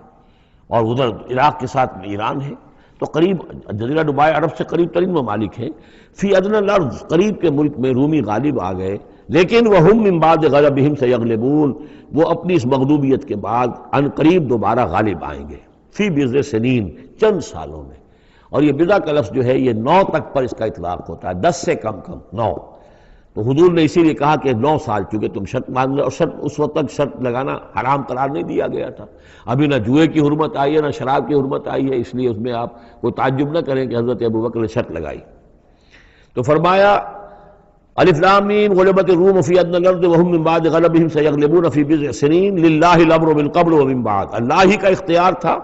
Speaker 1: اور ادھر عراق کے ساتھ ایران ہے، تو قریب جزیرہ نمائے عرب سے قریب ترین ممالک ہیں۔ فی ادنی الارض، قریب کے ملک میں رومی غالب آ گئے، لیکن وہم من بعد غلبہم سیغلبون، وہ اپنی اس مغلوبیت کے بعد ان قریب دوبارہ غالب آئیں گے، فی بضع سنین، چند سالوں میں۔ اور یہ بضع کا لفظ جو ہے یہ 9 تک پر اس کا اطلاق ہوتا ہے، 10 سے کم 9۔ تو حضور نے اسی لیے کہا کہ 9 سال، چونکہ تم شرط مان لو، اور شرط اس وقت تک شرط لگانا حرام قرار نہیں دیا گیا تھا، ابھی نہ جوئے کی حرمت آئی ہے، نہ شراب کی حرمت آئی ہے، اس لیے اس میں آپ کوئی تعجب نہ کریں کہ حضرت ابوبکر نے شرط لگائی۔ تو فرمایا الف لام میم، غلبت الروم فی ادنی الارض وهم من بعد غلبہم سیغلبون فی بضع سنین، للہ الامر من قبل ومن بعد، اللہ ہی کا اختیار تھا،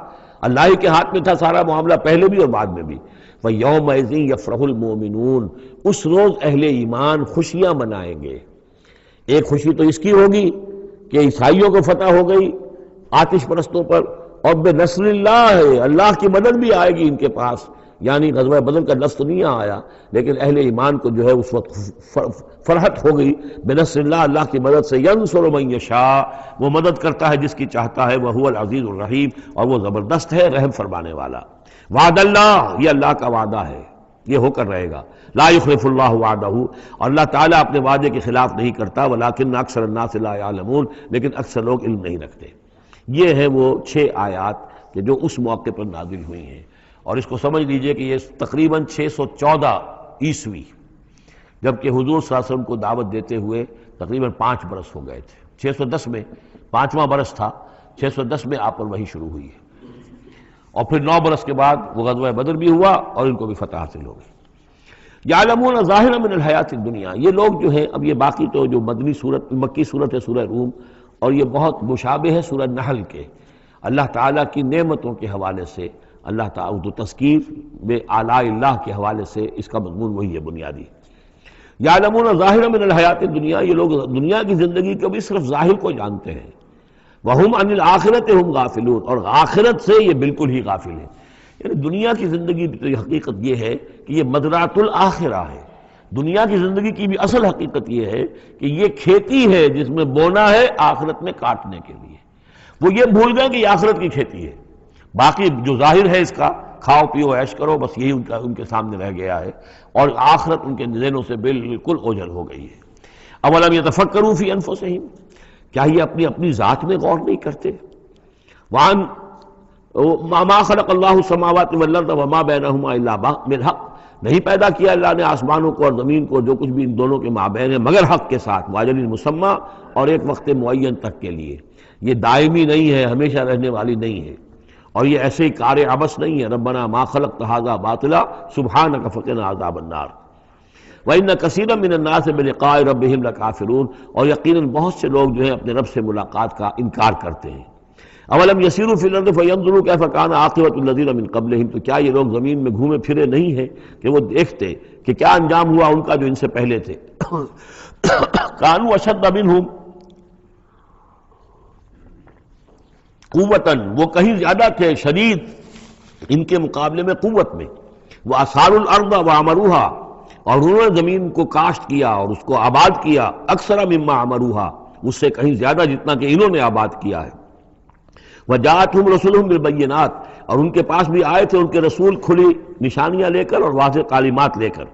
Speaker 1: اللہ ہی کے ہاتھ میں تھا سارا معاملہ، پہلے بھی اور بعد میں بھی۔ وَيَوْمَئِذٍ يَفْرَحُ الْمُؤْمِنُونَ، اس روز اہل ایمان خوشیاں منائیں گے۔ ایک خوشی تو اس کی ہوگی کہ عیسائیوں کو فتح ہو گئی آتش پرستوں پر، اور بنصر اللہ، اللہ کی مدد بھی آئے گی ان کے پاس، یعنی غزوہ بدر کا لفظ نہیں آیا، لیکن اہل ایمان کو جو ہے اس وقت فرحت ہو گئی بنصر اللہ، اللہ کی مدد سے۔ ینصر من یشاء، وہ مدد کرتا ہے جس کی چاہتا ہے، وہو العزیز الرحیم، اور وہ زبردست ہے، رحم فرمانے والا۔ وعد اللہ، یہ اللہ کا وعدہ ہے، یہ ہو کر رہے گا۔ لا یخلف اللہ وعدہ، اور اللہ تعالیٰ اپنے وعدے کے خلاف نہیں کرتا، ولکن اکثر الناس لا یعلمون، لیکن اکثر لوگ علم نہیں رکھتے۔ یہ ہیں وہ 6 آیات کہ جو اس موقع پر نازل ہوئی ہیں، اور اس کو سمجھ لیجئے کہ یہ تقریباً 614 عیسوی، جبکہ حضور صلی اللہ علیہ وسلم کو دعوت دیتے ہوئے تقریباً 5 برس ہو گئے تھے۔ 610 میں 5واں برس تھا، 610 میں آپ پر وحی شروع ہوئی ہے، اور پھر 9 برس کے بعد وہ غزوہ بدر بھی ہوا اور ان کو بھی فتح حاصل ہو گئی۔ یعلمون ظاہرا من الحیات الدنیا، یہ لوگ جو ہیں، اب یہ باقی تو جو مکی صورت ہے سورہ روم، اور یہ بہت مشابہ ہے سورہ نحل کے، اللہ تعالیٰ کی نعمتوں کے حوالے سے، اللہ تعالیٰ تو تذکیر بے آلاء اللہ کے حوالے سے اس کا مضمون وہی ہے بنیادی۔ یعلمون ظاہرا من الحیات الدنیا، یہ لوگ دنیا کی زندگی کو بھی صرف ظاہر کو جانتے ہیں، وَهُمْ عَنِ الْآخِرَةِ هُمْ غَافِلُونَ، اور آخرت سے یہ بالکل ہی غافل ہیں۔ یعنی دنیا کی زندگی کی حقیقت یہ ہے کہ یہ مزرعۃ الآخرہ ہے، دنیا کی زندگی کی بھی اصل حقیقت یہ ہے کہ یہ کھیتی ہے جس میں بونا ہے آخرت میں کاٹنے کے لیے. وہ یہ بھول گئے کہ یہ آخرت کی کھیتی ہے. باقی جو ظاہر ہے اس کا کھاؤ پیو عیش کرو، بس یہی ان کے سامنے رہ گیا ہے، اور آخرت ان کے ذہنوں سے بالکل اوجھل ہو گئی ہے. اولم یتفکروا فی انفسہم، کیا یہ اپنی اپنی ذات میں غور نہیں کرتے؟ وان ما خلق اللہ السماوات والارض وما بینہما الا بالحق، نہیں پیدا کیا اللہ نے آسمانوں کو اور زمین کو، جو کچھ بھی ان دونوں کے مابین ہے، مگر حق کے ساتھ، واجل مسمى، اور ایک وقت معین تک کے لیے. یہ دائمی نہیں ہے، ہمیشہ رہنے والی نہیں ہے، اور یہ ایسے ہی کار عبث نہیں ہے. ربنا ما خلقت ھذا باطلا سبحانک فقنا عذاب النار. وَإِنَّ كَثِيرًا مِّنَ النَّاسِ بِلِقَاءِ رَبِّهِمْ لَكَافِرُونَ، اور یقیناً بہت سے لوگ جو ہیں اپنے رب سے ملاقات کا انکار کرتے ہیں. اولم یسیروا فی الارض فینظروا کیف کان عاقبۃ الذین من قبلہم، تو کیا یہ لوگ زمین میں گھومے پھرے نہیں ہیں کہ وہ دیکھتے کہ کیا انجام ہوا ان کا جو ان سے پہلے تھے. کانوا اشد منہم قوتاً، وہ کہیں زیادہ تھے شدید ان کے مقابلے میں قوت میں. وَأَثَارُوا الْأَرْضَ وَعَمَرُوهَا، اور انہوں نے زمین کو کاشت کیا اور اس کو آباد کیا. اکثر مما عمروها، اس سے کہیں زیادہ جتنا کہ انہوں نے آباد کیا ہے. وجاءتهم رسلهم بالبینات، اور ان کے پاس بھی آئے تھے ان کے رسول کھلی نشانیاں لے کر اور واضح تعلیمات لے کر.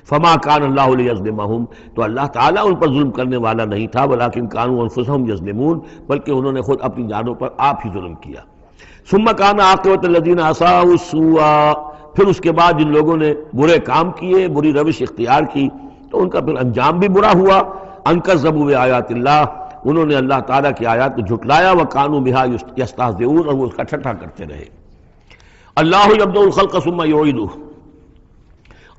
Speaker 1: فما کان اللہ لیظلمہم، تو اللہ تعالیٰ ان پر ظلم کرنے والا نہیں تھا، ولکن کانوا انفسہم یظلمون، بلکہ انہوں نے خود اپنی جانوں پر آپ ہی ظلم کیا. ثم کان عاقبۃ الذین اساءوا السوء، پھر اس کے بعد جن لوگوں نے برے کام کیے، بری روش اختیار کی، تو ان کا پھر انجام بھی برا ہوا. ان کذبوا بآیات اللہ، انہوں نے اللہ تعالیٰ کی آیات کو جھٹلایا. وکانوا بہا یستہزئون، اور وہ اس کا ٹھٹھا کرتے رہے. اللہ یبدأ الخلق ثم یعیدہ،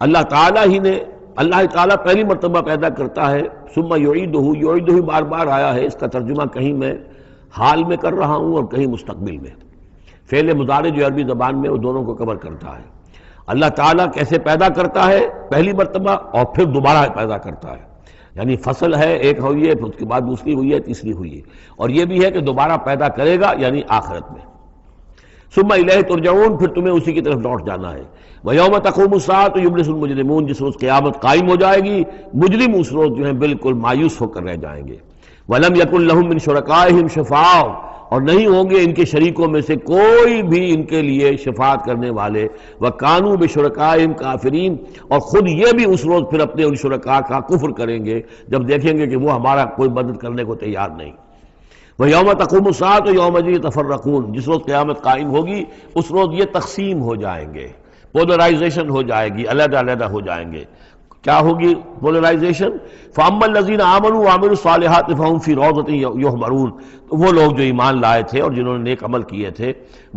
Speaker 1: اللہ تعالیٰ پہلی مرتبہ پیدا کرتا ہے. ثم یعیدہ، یعیدہ بار بار آیا ہے، اس کا ترجمہ کہیں میں حال میں کر رہا ہوں اور کہیں مستقبل میں. فعل مضارع جو عربی زبان میں وہ دونوں کو کور کرتا ہے. اللہ تعالیٰ کیسے پیدا کرتا ہے؟ پہلی مرتبہ، اور پھر دوبارہ پیدا کرتا ہے. یعنی فصل ہے، ایک ہوئی ہے، پھر اس کے بعد دوسری ہوئی ہے، تیسری ہوئی ہے، اور یہ بھی ہے کہ دوبارہ پیدا کرے گا، یعنی آخرت میں. ثم الیہ ترجعون، پھر تمہیں اسی کی طرف لوٹ جانا ہے. ویوم تقوم الساعۃ یبلس المجرمون، جس روز قیامت قائم ہو جائے گی، مجرم اس روز جو ہیں بالکل مایوس ہو کر رہ جائیں گے. ولم یکن لہم من شرکائہم شفاع، اور نہیں ہوں گے ان کے شریکوں میں سے کوئی بھی ان کے لیے شفاعت کرنے والے. وَكَانُوا بِشُرَكَائِهِمْ كَافِرِينَ، اور خود یہ بھی اس روز پھر اپنے ان شرکاء کا کفر کریں گے جب دیکھیں گے کہ وہ ہمارا کوئی مدد کرنے کو تیار نہیں. وَيَوْمَ تَقُومُ السَّاعَةُ يَوْمَئِذٍ يَتَفَرَّقُونَ، جس روز قیامت قائم ہوگی اس روز یہ تقسیم ہو جائیں گے، پولرائزیشن ہو جائے گی، علیحدہ علیحدہ ہو جائیں گے. کیا ہوگی پولرائزیشن؟ فَأَمَّا الَّذِينَ آمَنُوا وَعَمِلُوا الصَّالِحَاتِ فَهُمْ فِي رَوْضَةٍ يُحْبَرُونَ، تو وہ لوگ جو ایمان لائے تھے اور جنہوں نے نیک عمل کیے تھے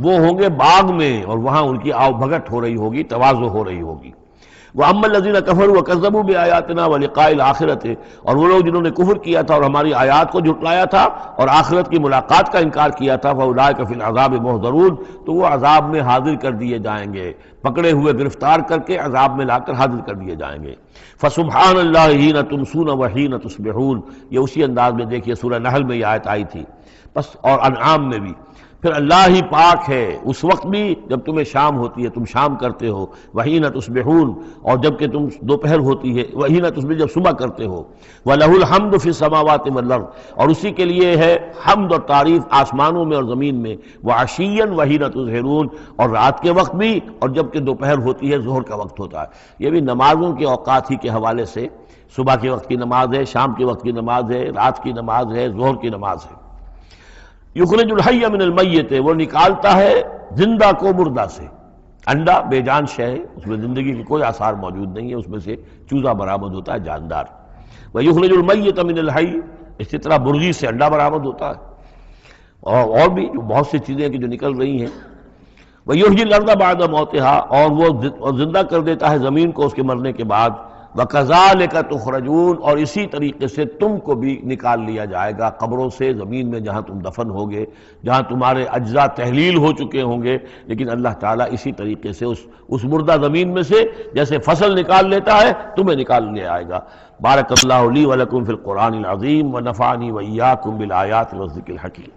Speaker 1: وہ ہوں گے باغ میں، اور وہاں ان کی آؤ بھگت ہو رہی ہوگی، تواضع ہو رہی ہوگی. وَأَمَّا الَّذِينَ كَفَرُوا وَكَذَّبُوا بِآيَاتِنَا وَلِقَاءِ الْآخِرَةِ، اور وہ لوگ جنہوں نے کفر کیا تھا اور ہماری آیات کو جھٹلایا تھا اور آخرت کی ملاقات کا انکار کیا تھا، فَأُولَٰئِكَ فِي الْعَذَابِ مُحْضَرُونَ، تو وہ عذاب میں حاضر کر دیے جائیں گے، پکڑے ہوئے گرفتار کر کے عذاب میں لا کر حاضر کر دیے جائیں گے. فَسُبْحَانَ اللَّهِ حِينَ تُمْسُونَ وَحِينَ تُصْبِحُونَ، یہ اسی انداز میں دیکھیے سورہ نحل میں یہ آیت آئی تھی، بس اور انعام میں بھی. پھر اللہ ہی پاک ہے اس وقت بھی جب تمہیں شام ہوتی ہے، تم شام کرتے ہو، وحین تصبحون، اور جب کہ تم دوپہر ہوتی ہے، وحین تصبح جب صبح کرتے ہو. وَلَهُ الْحَمْدُ فِي السَّمَاوَاتِ وَالْأَرْضِ، اور اسی کے لیے ہے حمد اور تعریف آسمانوں میں اور زمین میں. وَعَشِيًّا وَحِينَ تُظْهِرُونَ، اور رات کے وقت بھی اور جب کہ دوپہر ہوتی ہے، ظہر کا وقت ہوتا ہے. یہ بھی نمازوں کے اوقات ہی کے حوالے سے، صبح کے وقت کی نماز ہے، شام کے وقت کی نماز ہے، رات کی نماز ہے، ظہر کی نماز ہے. یخرج الحی من المیت، وہ نکالتا ہے زندہ کو مردہ سے. انڈا بے جان شے ہے، اس میں زندگی کے کوئی آثار موجود نہیں ہے، اس میں سے چوزہ برآمد ہوتا ہے جاندار. ویخرج المیت من الحی، اسی طرح مرغی سے انڈا برآمد ہوتا ہے، اور بھی بہت سی چیزیں کہ جو نکل رہی ہیں. ویحیی الارض بعد موتها، اور وہ زندہ کر دیتا ہے زمین کو اس کے مرنے کے بعد. وَكَذَلِكَ تُخْرَجُونَ، اور اسی طریقے سے تم کو بھی نکال لیا جائے گا قبروں سے، زمین میں جہاں تم دفن ہوگے، جہاں تمہارے اجزاء تحلیل ہو چکے ہوں گے، لیکن اللہ تعالیٰ اسی طریقے سے اس مردہ زمین میں سے جیسے فصل نکال لیتا ہے تمہیں نکال لے آئے گا. بارک اللہ لی ولکم فی القرآن العظیم ونفعنی وإیاکم بالآیات والذکر الحکیم.